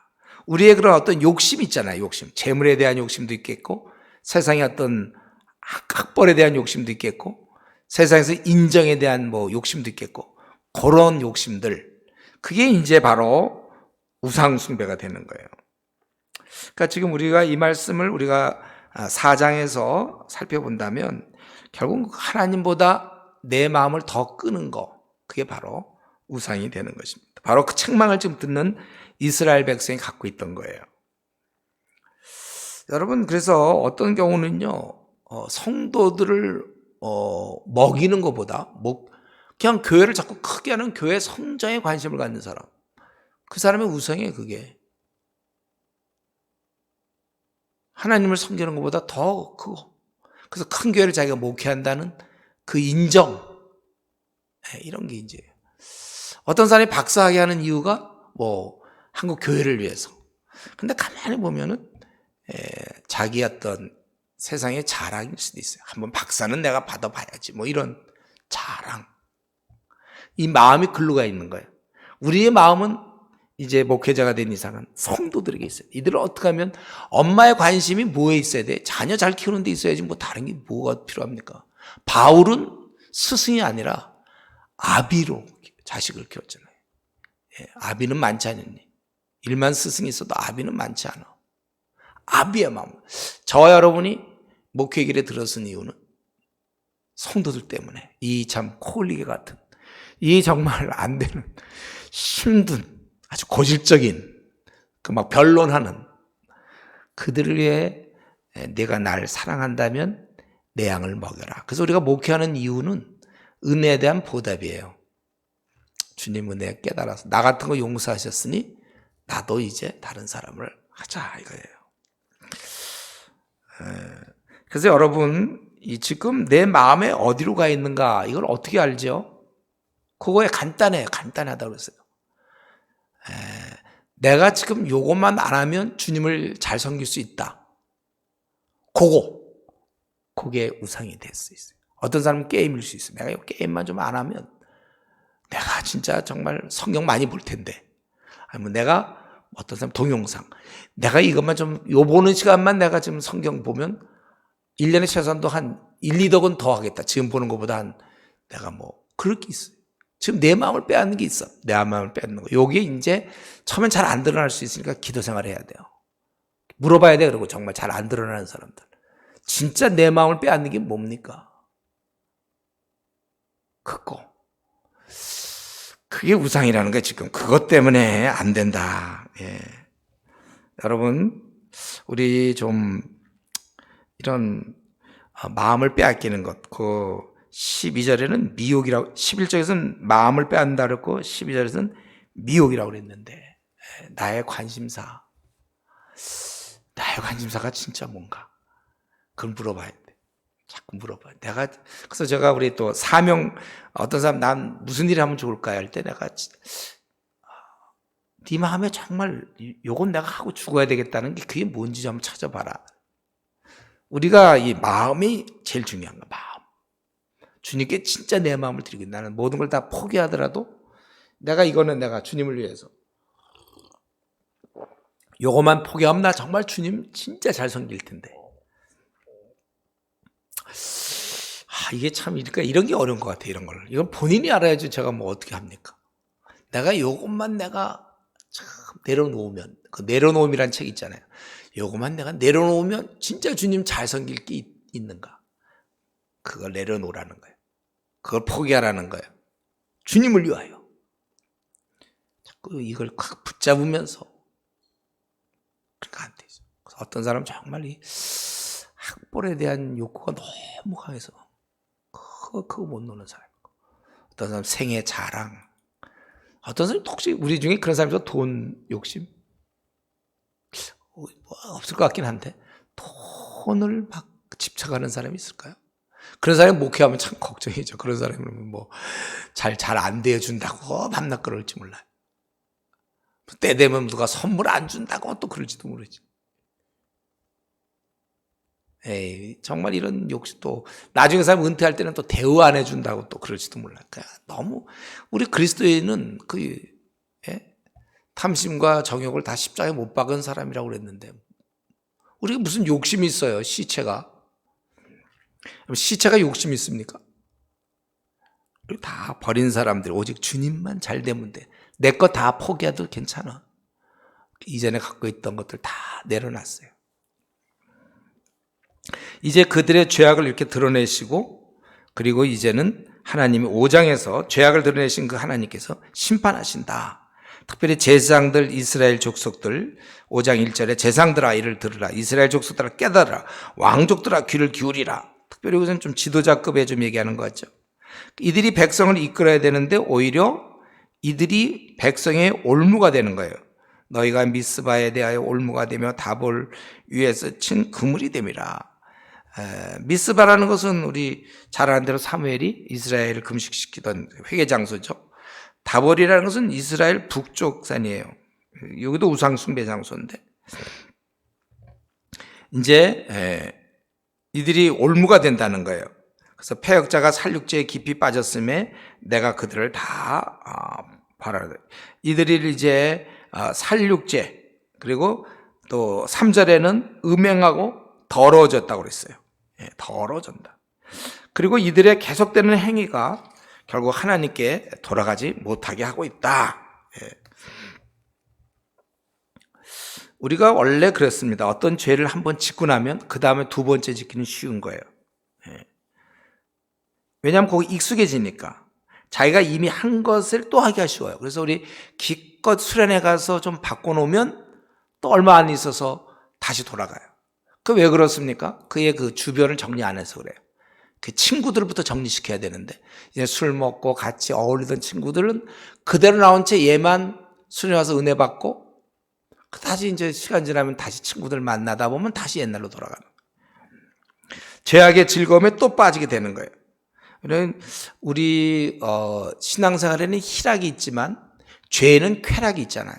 우리의 그런 어떤 욕심 있잖아요. 욕심. 재물에 대한 욕심도 있겠고, 세상의 어떤 학벌에 대한 욕심도 있겠고, 세상에서 인정에 대한 욕심도 있겠고, 그런 욕심들, 그게 이제 바로 우상 숭배가 되는 거예요. 그러니까 지금 우리가 이 말씀을 우리가 4장에서 살펴본다면 결국 하나님보다 내 마음을 더 끄는 거, 그게 바로 우상이 되는 것입니다. 바로 그 책망을 지금 듣는 이스라엘 백성이 갖고 있던 거예요. 여러분, 그래서 어떤 경우는요, 성도들을 먹이는 것보다 그냥 교회를 자꾸 크게 하는 교회 성장에 관심을 갖는 사람, 그 사람의 우상이에요. 그게 하나님을 섬기는 것보다 더 크고, 그래서 큰 교회를 자기가 목회한다는 그 인정, 이런 게 이제 어떤 사람이 박사하게 하는 이유가 한국 교회를 위해서. 근데 가만히 보면은 자기 어떤 세상의 자랑일 수도 있어요. 한번 박사는 내가 받아봐야지, 이런 자랑. 이 마음이 글로 가 있는 거예요. 우리의 마음은 이제 목회자가 된 이상은 성도들에게 있어요. 이들을 어떻게 하면, 엄마의 관심이 뭐에 있어야 돼? 자녀 잘 키우는 데 있어야지 다른 게 뭐가 필요합니까? 바울은 스승이 아니라 아비로 자식을 키웠잖아요. 아비는 많지 않니? 일만 스승이 있어도 아비는 많지 않아. 아비의 마음. 저와 여러분이 목회 길에 들어선 이유는 성도들 때문에. 이 참 코올리게 같은, 이 정말 안 되는, 힘든, 아주 고질적인, 변론하는 그들을 위해 내가 날 사랑한다면 내 양을 먹여라. 그래서 우리가 목회하는 이유는 은혜에 대한 보답이에요. 주님 은혜에 깨달아서 나 같은 거 용서하셨으니 나도 이제 다른 사람을 하자, 이거예요. 그래서 여러분, 지금 내 마음에 어디로 가 있는가, 이걸 어떻게 알죠? 그거에 간단하다고 그랬어요. 내가 지금 요것만 안 하면 주님을 잘 섬길 수 있다. 그거. 그게 우상이 될 수 있어요. 어떤 사람은 게임일 수 있어요. 내가 이 게임만 좀 안 하면 내가 진짜 정말 성경 많이 볼 텐데. 아니면 내가 어떤 사람 동영상. 내가 이것만 좀 요 보는 시간만 내가 지금 성경 보면 1년에 최소한도 한 1, 2덕은 더 하겠다. 지금 보는 것보다 한 내가 뭐 그럴 게 있어요. 지금 내 마음을 빼앗는 게 있어. 내 마음을 빼앗는 거. 요게 이제 처음엔 잘 안 드러날 수 있으니까 기도 생활을 해야 돼요. 물어봐야 돼. 그러고 정말 잘 안 드러나는 사람들. 진짜 내 마음을 빼앗는 게 뭡니까? 그게 우상이라는 게 지금 그것 때문에 안 된다. 예. 여러분, 우리 좀 이런 마음을 빼앗기는 것, 그 12절에는 미혹이라고, 11절에서는 마음을 빼앗는다 그랬고 12절에서는 미혹이라고 그랬는데, 나의 관심사가 진짜 뭔가? 그걸 물어봐야 돼. 자꾸 물어봐요. 그래서 제가 우리 또 사명, 어떤 사람 난 무슨 일을 하면 좋을까 할 때 내가 네 마음에 정말 요건 내가 하고 죽어야 되겠다는 게 그게 뭔지 좀 찾아봐라. 우리가 이 마음이 제일 중요한 거야. 마음. 주님께 진짜 내 마음을 드리고 나는 모든 걸 다 포기하더라도 이거는 내가 주님을 위해서 요것만 포기하면 나 정말 주님 진짜 잘 섬길 텐데. 이게 참, 그러니까 이런 게 어려운 것 같아요, 이런 걸. 이건 본인이 알아야지 제가 뭐 어떻게 합니까? 내가 요것만 내가 참 내려놓으면, 그 내려놓음이란 책 있잖아요. 요것만 내가 내려놓으면 진짜 주님 잘 섬길 게 있는가? 그걸 내려놓으라는 거예요. 그걸 포기하라는 거예요. 주님을 위하여. 자꾸 이걸 확 붙잡으면서. 그러니까 안 되죠. 그래서 어떤 사람은 정말 이 학벌에 대한 욕구가 너무 강해서 그거 못 노는 사람. 어떤 사람 생애 자랑. 어떤 사람 혹시 우리 중에 그런 사람이 있어? 돈 욕심? 뭐 없을 것 같긴 한데 돈을 막 집착하는 사람이 있을까요? 그런 사람이 목회하면 참 걱정이죠. 그런 사람은 뭐 잘 안 대해준다고 밤낮 그럴지 몰라요. 때 되면 누가 선물 안 준다고 또 그럴지도 모르지. 에이, 정말 이런 욕심 또 나중에 사람 은퇴할 때는 또 대우 안 해준다고 또 그럴지도 몰라요. 너무 우리 그리스도인은 탐심과 정욕을 다 십자가에 못 박은 사람이라고 그랬는데 우리가 무슨 욕심이 있어요? 시체가 욕심이 있습니까? 우리 다 버린 사람들 오직 주님만 잘 되면 돼. 내 거 다 포기해도 괜찮아. 이전에 갖고 있던 것들 다 내려놨어요. 이제 그들의 죄악을 이렇게 드러내시고 그리고 이제는 하나님이 5장에서 죄악을 드러내신 그 하나님께서 심판하신다. 특별히 제사장들 이스라엘 족속들 5장 1절에 제사장들아 이를 들으라. 이스라엘 족속들아 깨달으라. 왕족들아 귀를 기울이라. 특별히 이것은 좀 지도자급에 좀 얘기하는 것 같죠. 이들이 백성을 이끌어야 되는데 오히려 이들이 백성의 올무가 되는 거예요. 너희가 미스바에 대하여 올무가 되며 다볼 위에서 친 그물이 됨이라. 미스바라는 것은 우리 잘 아는 대로 사무엘이 이스라엘을 금식시키던 회개장소죠. 다볼이라는 것은 이스라엘 북쪽 산이에요. 여기도 우상숭배 장소인데 이제 이들이 올무가 된다는 거예요. 그래서 패역자가 살육죄에 깊이 빠졌음에 내가 그들을 다 벌하라. 이들이 이제 살육죄 그리고 또 3절에는 음행하고 더러워졌다고 그랬어요. 더러워진다. 그리고 이들의 계속되는 행위가 결국 하나님께 돌아가지 못하게 하고 있다. 우리가 원래 그랬습니다. 어떤 죄를 한번 짓고 나면 그 다음에 두 번째 짓기는 쉬운 거예요. 왜냐하면 거기 익숙해지니까 자기가 이미 한 것을 또 하기가 쉬워요. 그래서 우리 기껏 수련회 가서 좀 바꿔놓으면 또 얼마 안 있어서 다시 돌아가요. 그 왜 그렇습니까? 그의 그 주변을 정리 안 해서 그래요. 그 친구들부터 정리시켜야 되는데 이제 술 먹고 같이 어울리던 친구들은 그대로 나온 채 얘만 수련회 와서 은혜 받고 다시 이제 시간 지나면 다시 친구들 만나다 보면 다시 옛날로 돌아가는 거예요. 죄악의 즐거움에 또 빠지게 되는 거예요. 우리 신앙생활에는 희락이 있지만 죄에는 쾌락이 있잖아요.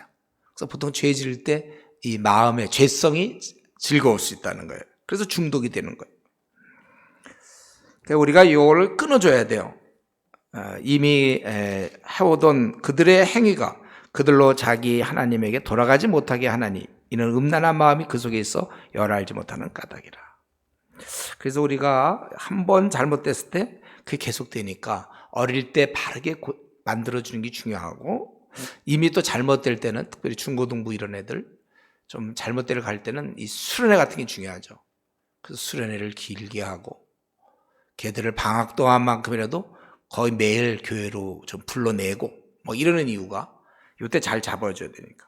그래서 보통 죄 지을 때 이 마음의 죄성이 즐거울 수 있다는 거예요. 그래서 중독이 되는 거예요. 그러니까 우리가 이거를 끊어줘야 돼요. 이미 해오던 그들의 행위가 그들로 자기 하나님에게 돌아가지 못하게 하나니 이는 음란한 마음이 그 속에 있어 열 알지 못하는 까닭이라. 그래서 우리가 한번 잘못됐을 때 그게 계속되니까 어릴 때 바르게 만들어주는 게 중요하고, 이미 또 잘못될 때는 특별히 중고등부 이런 애들 좀 잘못될 갈 때는 이 수련회 같은 게 중요하죠. 그래서 수련회를 길게 하고 걔들을 방학 동안만큼이라도 거의 매일 교회로 좀 불러내고 뭐 이러는 이유가 이때 잘 잡아줘야 되니까.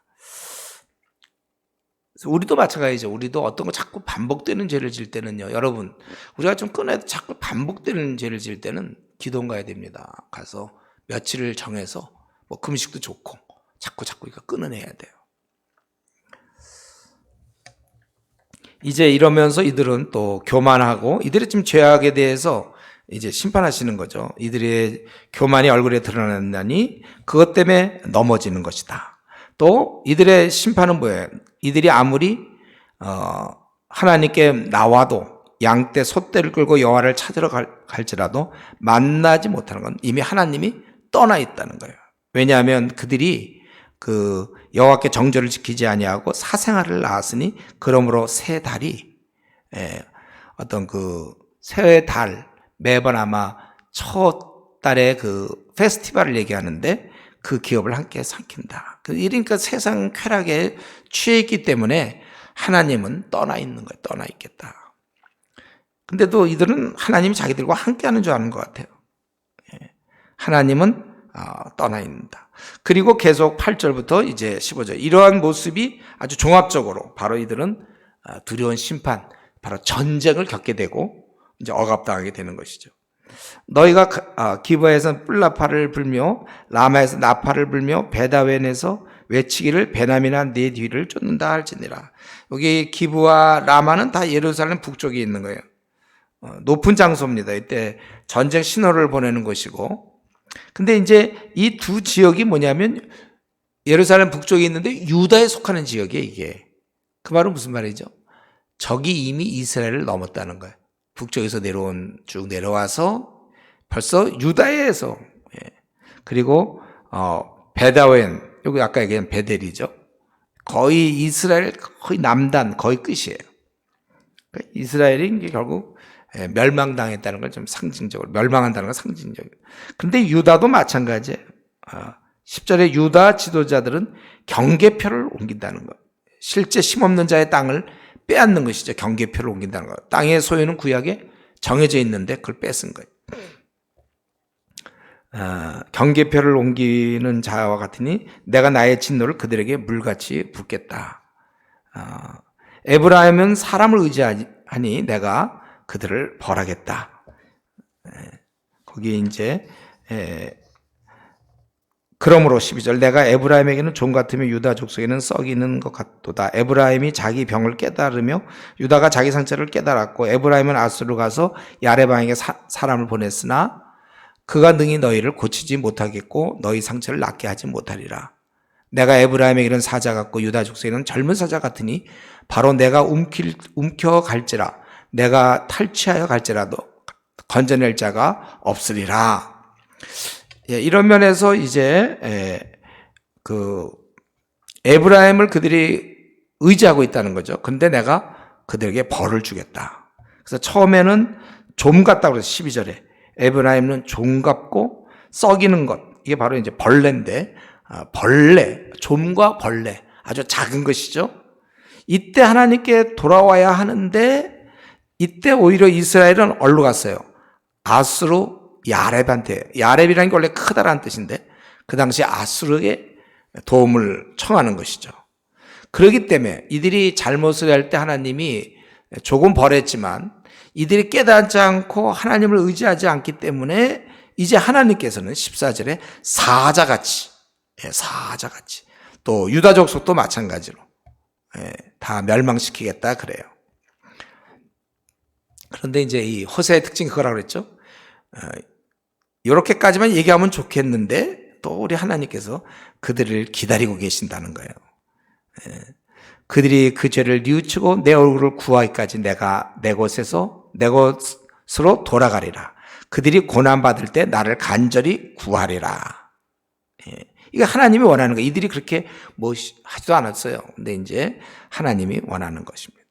그래서 우리도 마찬가지죠. 우리도 어떤 거 자꾸 반복되는 죄를 질 때는요, 여러분, 우리가 좀 끊어도 자꾸 반복되는 죄를 질 때는 기도원 가야 됩니다. 가서 며칠을 정해서 뭐 금식도 좋고 자꾸 이거 끊어내야 돼요. 이제 이러면서 이들은 또 교만하고, 이들이 지금 죄악에 대해서 이제 심판하시는 거죠. 이들의 교만이 얼굴에 드러난다니 그것 때문에 넘어지는 것이다. 또 이들의 심판은 뭐예요? 이들이 아무리 하나님께 나와도 양떼 소떼를 끌고 여호와를 찾으러 갈지라도 만나지 못하는 건 이미 하나님이 떠나 있다는 거예요. 왜냐하면 그들이 그 여호와께 정절을 지키지 아니하고 사생아를 낳았으니, 그러므로 새 달이 어떤 그 새 달, 매번 아마 첫 달에 그 페스티벌을 얘기하는데 그 기업을 함께 삼킨다. 그러니까 세상 쾌락에 취해 있기 때문에 하나님은 떠나 있는 거예요. 떠나 있겠다. 근데도 이들은 하나님이 자기들과 함께 하는 줄 아는 것 같아요. 하나님은 떠나 있는다. 그리고 계속 8절부터 이제 15절, 이러한 모습이 아주 종합적으로 바로 이들은 두려운 심판, 바로 전쟁을 겪게 되고 이제 억압당하게 되는 것이죠. 너희가 기브아에서 뿔나팔을 불며 라마에서 나팔을 불며 베다웬에서 외치기를 베나미나 네 뒤를 쫓는다 할지니라. 여기 기브아 라마는 다 예루살렘 북쪽에 있는 거예요. 높은 장소입니다. 이때 전쟁 신호를 보내는 것이고, 근데 이제 이 두 지역이 뭐냐면 예루살렘 북쪽에 있는데 유다에 속하는 지역이에요. 이게 그 말은 무슨 말이죠? 적이 이미 이스라엘을 넘었다는 거예요. 북쪽에서 쭉 내려와서 벌써 유다에서, 그리고 베다웬, 여기 아까 얘기한 베델이죠. 거의 이스라엘 거의 남단 거의 끝이에요. 그러니까 이스라엘이 이제 결국 멸망당했다는 걸 좀 상징적으로, 멸망한다는 건 상징적이에요. 근데 유다도 마찬가지예요. 10절에 유다 지도자들은 경계표를 옮긴다는 거. 실제 힘없는 자의 땅을 빼앗는 것이죠. 경계표를 옮긴다는 거. 땅의 소유는 구약에 정해져 있는데 그걸 뺏은 거예요. 경계표를 옮기는 자와 같으니 내가 나의 진노를 그들에게 물같이 붓겠다. 에브라임은 사람을 의지하니 내가 그들을 벌하겠다. 거기에 이제 그러므로 12절, 내가 에브라임에게는 종 같으며 유다 족속에는 썩이 있는 것 같도다. 에브라임이 자기 병을 깨달으며 유다가 자기 상처를 깨달았고, 에브라임은 아수르로 가서 야레방에게 사람을 보냈으나 그가 능히 너희를 고치지 못하겠고 너희 상처를 낫게 하지 못하리라. 내가 에브라임에게는 사자 같고 유다 족속에는 젊은 사자 같으니 바로 내가 움켜 갈지라, 내가 탈취하여 갈지라도 건져낼 자가 없으리라. 이런 면에서 이제 그 에브라임을 그들이 의지하고 있다는 거죠. 근데 내가 그들에게 벌을 주겠다. 그래서 처음에는 좀 같다고 그래서 12절에 에브라임은 좀 같고 썩이는 것, 이게 바로 이제 벌레인데, 벌레, 좀과 벌레, 아주 작은 것이죠. 이때 하나님께 돌아와야 하는데 이때 오히려 이스라엘은 어디로 갔어요? 아수르 야렙한테, 야렙이라는 게 원래 크다라는 뜻인데 그 당시 아수르의 도움을 청하는 것이죠. 그렇기 때문에 이들이 잘못을 할 때 하나님이 조금 벌했지만 이들이 깨닫지 않고 하나님을 의지하지 않기 때문에 이제 하나님께서는 14절에 사자같이 또 유다 족속도 마찬가지로 다 멸망시키겠다 그래요. 그런데 이제 이 호세의 특징이 그거라고 그랬죠. 이렇게까지만 얘기하면 좋겠는데 또 우리 하나님께서 그들을 기다리고 계신다는 거예요. 그들이 그 죄를 뉘우치고 내 얼굴을 구하기까지 내가 내 곳에서 돌아가리라. 그들이 고난받을 때 나를 간절히 구하리라. 이게 하나님이 원하는 거예요. 이들이 그렇게 뭐 하지도 않았어요. 근데 이제 하나님이 원하는 것입니다.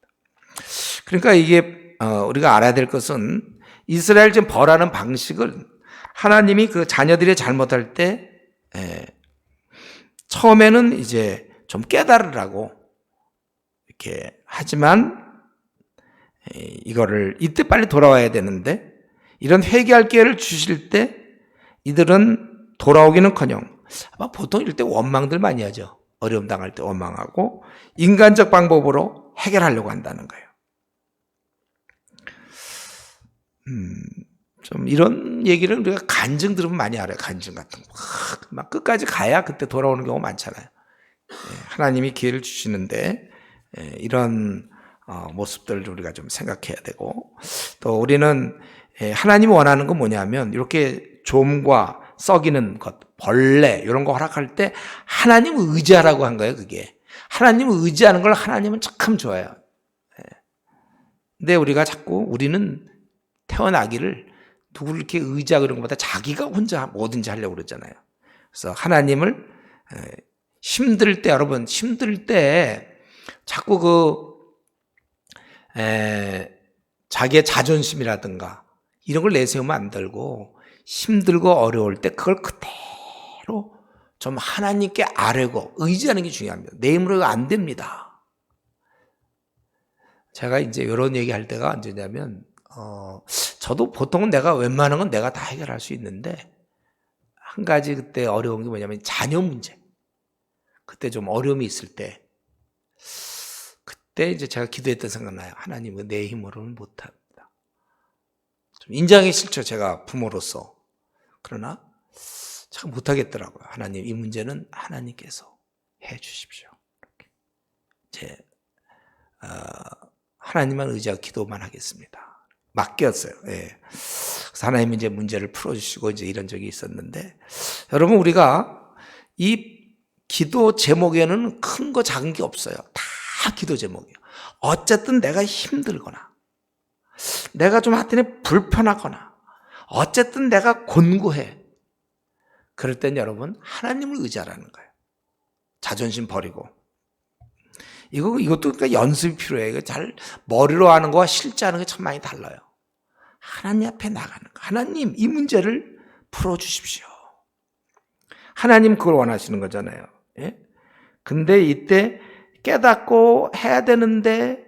그러니까 이게 우리가 알아야 될 것은 이스라엘 지금 벌하는 방식을 하나님이 그 자녀들이 잘못할 때 처음에는 이제 좀 깨달으라고 이렇게 하지만 이거를 이때 빨리 돌아와야 되는데 이런 회개할 기회를 주실 때 이들은 돌아오기는커녕 아마 보통 이럴 때 원망들 많이 하죠. 어려움 당할 때 원망하고 인간적 방법으로 해결하려고 한다는 거예요. 좀 이런 얘기를 우리가 간증 들으면 많이 알아요. 간증 같은 거. 막 끝까지 가야 그때 돌아오는 경우 많잖아요. 하나님이 기회를 주시는데 이런 모습들을 우리가 좀 생각해야 되고 또 우리는 하나님이 원하는 건 뭐냐면 이렇게 좀과 썩이는 것, 벌레 이런 거 허락할 때 하나님을 의지하라고 한 거예요. 그게 하나님을 의지하는 걸 하나님은 참 좋아해요. 근데 우리가 자꾸 우리는 태어나기를 누구를 이렇게 의지하고 이런 것보다 자기가 혼자 뭐든지 하려고 그러잖아요. 그래서 하나님을 힘들 때 여러분 힘들 때 자꾸 자기의 자존심이라든가 이런 걸 내세우면 안 되고 힘들고 어려울 때 그걸 그대로 좀 하나님께 아뢰고 의지하는 게 중요합니다. 내 힘으로 안 됩니다. 제가 이제 이런 얘기 할 때가 언제냐면 저도 보통은 내가 웬만한 건 내가 다 해결할 수 있는데 한 가지 그때 어려운 게 뭐냐면 자녀 문제. 그때 좀 어려움이 있을 때 그때 이제 제가 기도했던 생각나요. 하나님은 내 힘으로는 못합니다. 좀 인정하기 싫죠. 제가 부모로서. 그러나 참 못하겠더라고요. 하나님 이 문제는 하나님께서 해 주십시오. 이제 하나님만 의지하고 기도만 하겠습니다. 맡겼어요. 예. 그래서 하나님이 이제 문제를 풀어주시고 이제 이런 적이 있었는데 여러분 우리가 이 기도 제목에는 큰 거 작은 게 없어요. 다 기도 제목이에요. 어쨌든 내가 힘들거나 내가 좀 하여튼 불편하거나 어쨌든 내가 곤고해. 그럴 땐 여러분 하나님을 의지하라는 거예요. 자존심 버리고. 이것도 그러니까 연습이 필요해요. 이거 잘 머리로 하는 거와 실제 하는 게 참 많이 달라요. 하나님 앞에 나가는 거. 하나님 이 문제를 풀어주십시오. 하나님 그걸 원하시는 거잖아요. 예? 근데 이때 깨닫고 해야 되는데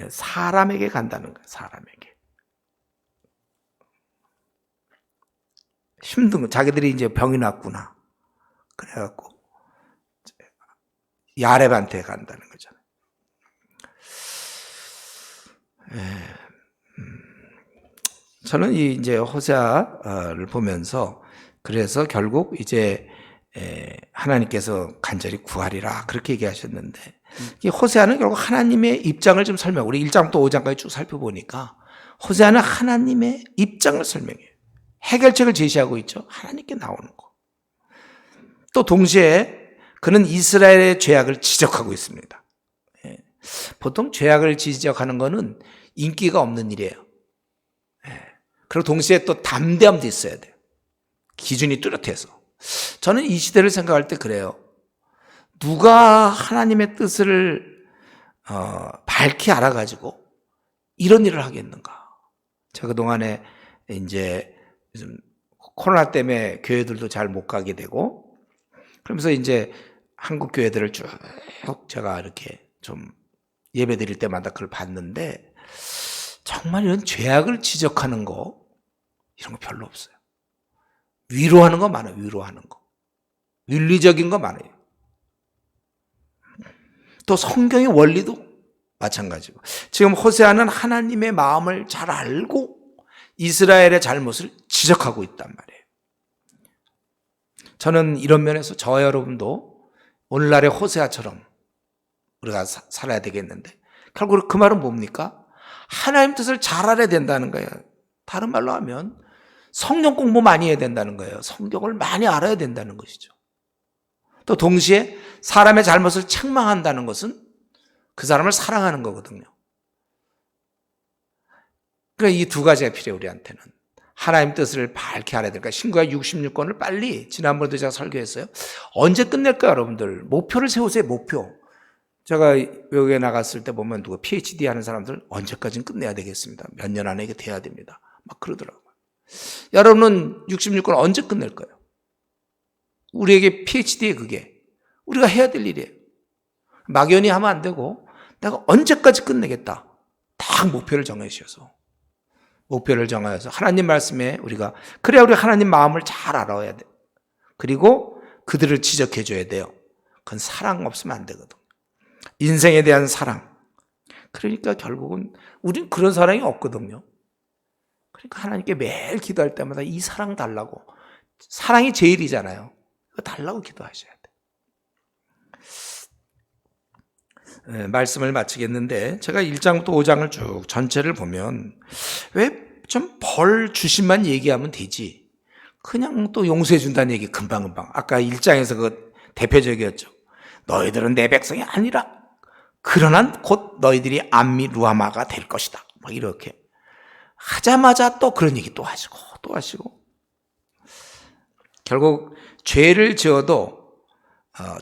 사람에게 간다는 거예요. 사람에게. 힘든 거. 자기들이 이제 병이 났구나. 그래갖고 야렙한테 간다는 거잖아요. 저는 이제 호세아를 보면서 그래서 결국 이제 하나님께서 간절히 구하리라 그렇게 얘기하셨는데 이 호세아는 결국 하나님의 입장을 좀 설명. 우리 1장부터 5장까지 쭉 살펴보니까 호세아는 하나님의 입장을 설명해요. 해결책을 제시하고 있죠. 하나님께 나오는 거. 또 동시에 그는 이스라엘의 죄악을 지적하고 있습니다. 보통 죄악을 지적하는 것은 인기가 없는 일이에요. 그리고 동시에 또 담대함도 있어야 돼요. 기준이 뚜렷해서. 저는 이 시대를 생각할 때 그래요. 누가 하나님의 뜻을 밝히 알아가지고 이런 일을 하겠는가. 제가 그동안에 이제 요즘 코로나 때문에 교회들도 잘 못 가게 되고 그러면서 이제 한국 교회들을 쭉 제가 이렇게 좀 예배 드릴 때마다 그걸 봤는데 정말 이런 죄악을 지적하는 거 이런 거 별로 없어요. 위로하는 거 많아요. 위로하는 거. 윤리적인 거 많아요. 또 성경의 원리도 마찬가지고 지금 호세아는 하나님의 마음을 잘 알고 이스라엘의 잘못을 지적하고 있단 말이에요. 저는 이런 면에서 저 여러분도 오늘날의 호세아처럼 우리가 살아야 되겠는데 결국 그 말은 뭡니까? 하나님 뜻을 잘 알아야 된다는 거예요. 다른 말로 하면 성경 공부 많이 해야 된다는 거예요. 성경을 많이 알아야 된다는 것이죠. 또 동시에 사람의 잘못을 책망한다는 것은 그 사람을 사랑하는 거거든요. 그러니까 이 두 가지가 필요해요, 우리한테는. 하나님 뜻을 밝게 알아야 되니까 신구약 66권을 빨리, 지난번에도 제가 설교했어요. 언제 끝낼까요, 여러분들? 목표를 세우세요, 목표. 제가 외국에 나갔을 때 보면 누가 PhD 하는 사람들 언제까지는 끝내야 되겠습니다. 몇 년 안에 이게 돼야 됩니다. 막 그러더라고요. 여러분은 66권 언제 끝낼 거예요? 우리에게 PhD에 그게 우리가 해야 될 일이에요. 막연히 하면 안 되고 내가 언제까지 끝내겠다. 딱 목표를 정해주셔서 목표를 정하여서 하나님 말씀에 우리가 그래야 우리 하나님 마음을 잘 알아야 돼. 그리고 그들을 지적해 줘야 돼요. 그건 사랑 없으면 안 되거든. 인생에 대한 사랑. 그러니까 결국은 우린 그런 사랑이 없거든요. 그러니까 하나님께 매일 기도할 때마다 이 사랑 달라고. 사랑이 제일이잖아요. 그거 달라고 기도하셔야 돼. 말씀을 마치겠는데 제가 1장부터 5장을 쭉 전체를 보면 왜 좀 벌 주심만 얘기하면 되지. 그냥 또 용서해 준다는 얘기 금방금방. 아까 1장에서 그 대표적이었죠. 너희들은 내 백성이 아니라 그러나 곧 너희들이 암미 루하마가 될 것이다. 막 이렇게 하자마자 또 그런 얘기 또 하시고 또 하시고 결국 죄를 지어도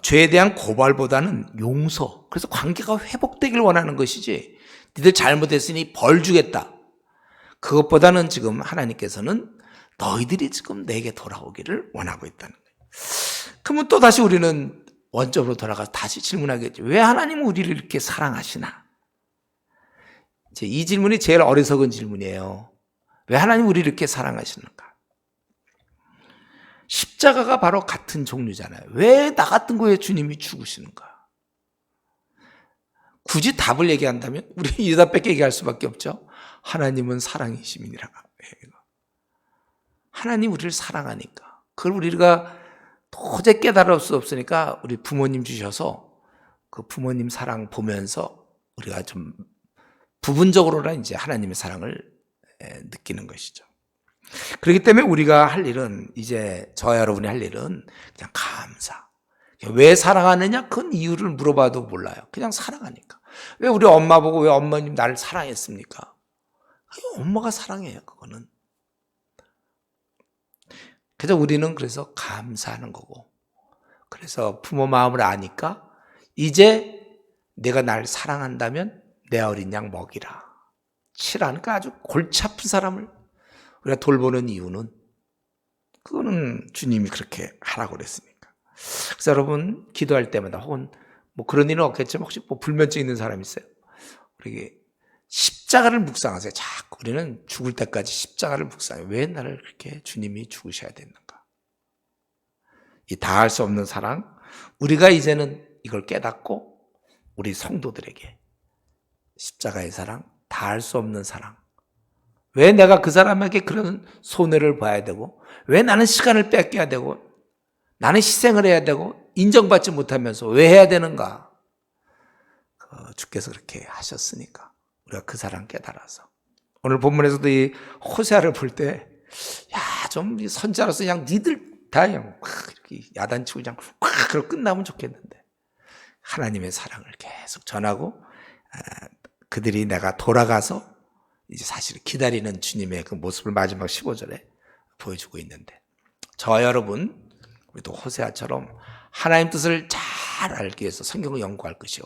죄에 대한 고발보다는 용서. 그래서 관계가 회복되길 원하는 것이지 니들 잘못했으니 벌 주겠다. 그것보다는 지금 하나님께서는 너희들이 지금 내게 돌아오기를 원하고 있다는 거예요. 그러면 또 다시 우리는 원점으로 돌아가서 다시 질문하겠죠. 왜 하나님은 우리를 이렇게 사랑하시나? 이제 이 질문이 제일 어리석은 질문이에요. 왜 하나님 우리를 이렇게 사랑하시는가? 십자가가 바로 같은 종류잖아요. 왜 나 같은 거에 주님이 죽으시는가? 굳이 답을 얘기한다면 우리 이 대답밖에 얘기할 수밖에 없죠. 하나님은 사랑이심이니라. 하나님 우리를 사랑하니까. 그걸 우리가 도저히 깨달을 수 없으니까 우리 부모님 주셔서 그 부모님 사랑 보면서 우리가 좀 부분적으로는 이제 하나님의 사랑을 느끼는 것이죠. 그렇기 때문에 우리가 할 일은 이제 저와 여러분이 할 일은 그냥 감사. 왜 사랑하느냐? 그 이유를 물어봐도 몰라요. 그냥 사랑하니까. 왜 우리 엄마 보고 왜 어머님 나를 사랑했습니까? 엄마가 사랑해요, 그거는. 그래서 우리는 그래서 감사하는 거고. 그래서 부모 마음을 아니까 이제 내가 날 사랑한다면 내 어린 양 먹이라. 치라니까 아주 골치 아픈 사람을 우리가 돌보는 이유는 그거는 주님이 그렇게 하라고 그랬으니까. 그래서 여러분 기도할 때마다 혹은 뭐 그런 일은 없겠지만 혹시 뭐 불면증 있는 사람 있어요? 우리 십자가를 묵상하세요. 자꾸 우리는 죽을 때까지 십자가를 묵상해요. 왜 나를 그렇게 주님이 죽으셔야 되는가? 이 다할 수 없는 사랑, 우리가 이제는 이걸 깨닫고 우리 성도들에게 십자가의 사랑, 다할 수 없는 사랑. 왜 내가 그 사람에게 그런 손해를 봐야 되고 왜 나는 시간을 뺏겨야 되고 나는 희생을 해야 되고 인정받지 못하면서 왜 해야 되는가? 주께서 그렇게 하셨으니까 우리가 그 사랑 깨달아서 오늘 본문에서도 이 호세아를 볼 때 야, 좀 선자로서 그냥 니들 다 그냥 이렇게 야단치고 그냥 그러고 끝나면 좋겠는데 하나님의 사랑을 계속 전하고 그들이 내가 돌아가서 이제 사실 기다리는 주님의 그 모습을 마지막 15절에 보여주고 있는데 저와 여러분 우리도 호세아처럼 하나님 뜻을 잘 알기 위해서 성경을 연구할 것이요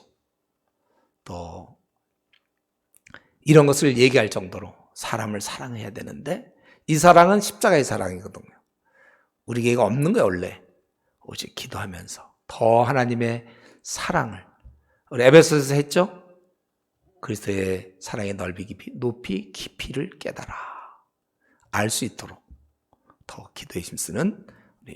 또 이런 것을 얘기할 정도로 사람을 사랑해야 되는데 이 사랑은 십자가의 사랑이거든요. 우리에게 이거 없는 거예요 원래. 오직 기도하면서 더 하나님의 사랑을 우리 에베소서에서 했죠? 그리스도의 사랑의 넓이 깊이 높이 깊이를 깨달아 알 수 있도록 더 기도에 힘쓰는 우리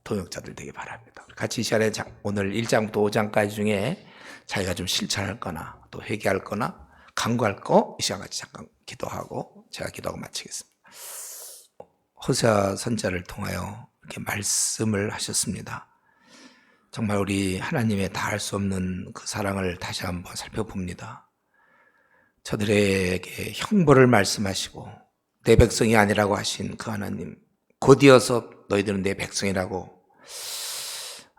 동역자들 되길 바랍니다. 같이 이 시간에 오늘 1장부터 5장까지 중에 자기가 좀 실천할 거나 또 회개할 거나 간구할 거 이 시간 같이 잠깐 기도하고 제가 기도하고 마치겠습니다. 호세아 선지자를 통하여 이렇게 말씀을 하셨습니다. 정말 우리 하나님의 다할 수 없는 그 사랑을 다시 한번 살펴봅니다. 저들에게 형벌을 말씀하시고 내 백성이 아니라고 하신 그 하나님 곧이어서 너희들은 내 백성이라고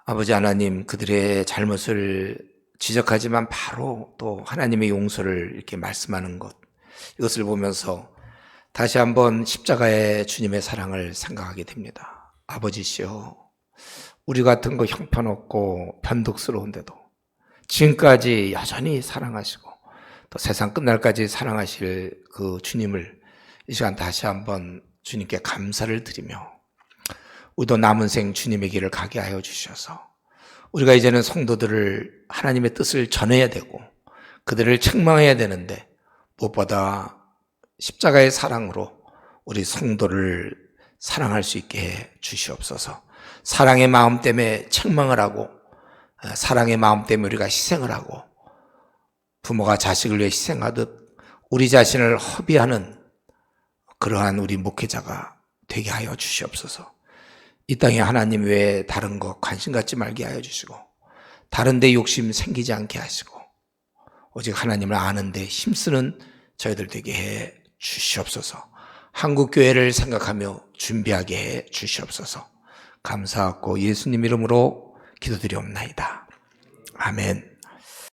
아버지 하나님 그들의 잘못을 지적하지만 바로 또 하나님의 용서를 이렇게 말씀하는 것 이것을 보면서 다시 한번 십자가의 주님의 사랑을 생각하게 됩니다. 아버지시여, 우리 같은 거 형편없고 변덕스러운데도 지금까지 여전히 사랑하시고 또 세상 끝날까지 사랑하실 그 주님을 이 시간 다시 한번 주님께 감사를 드리며 우리도 남은 생 주님의 길을 가게 하여 주셔서 우리가 이제는 성도들을 하나님의 뜻을 전해야 되고 그들을 책망해야 되는데 무엇보다 십자가의 사랑으로 우리 성도를 사랑할 수 있게 해 주시옵소서. 사랑의 마음 때문에 책망을 하고 사랑의 마음 때문에 우리가 희생을 하고 부모가 자식을 위해 희생하듯 우리 자신을 허비하는 그러한 우리 목회자가 되게 하여 주시옵소서. 이 땅에 하나님 외에 다른 거 관심 갖지 말게 하여 주시고 다른 데 욕심 생기지 않게 하시고 오직 하나님을 아는 데 힘쓰는 저희들 되게 해 주시옵소서. 한국교회를 생각하며 준비하게 해 주시옵소서. 감사하고 예수님 이름으로 기도드리옵나이다. 아멘.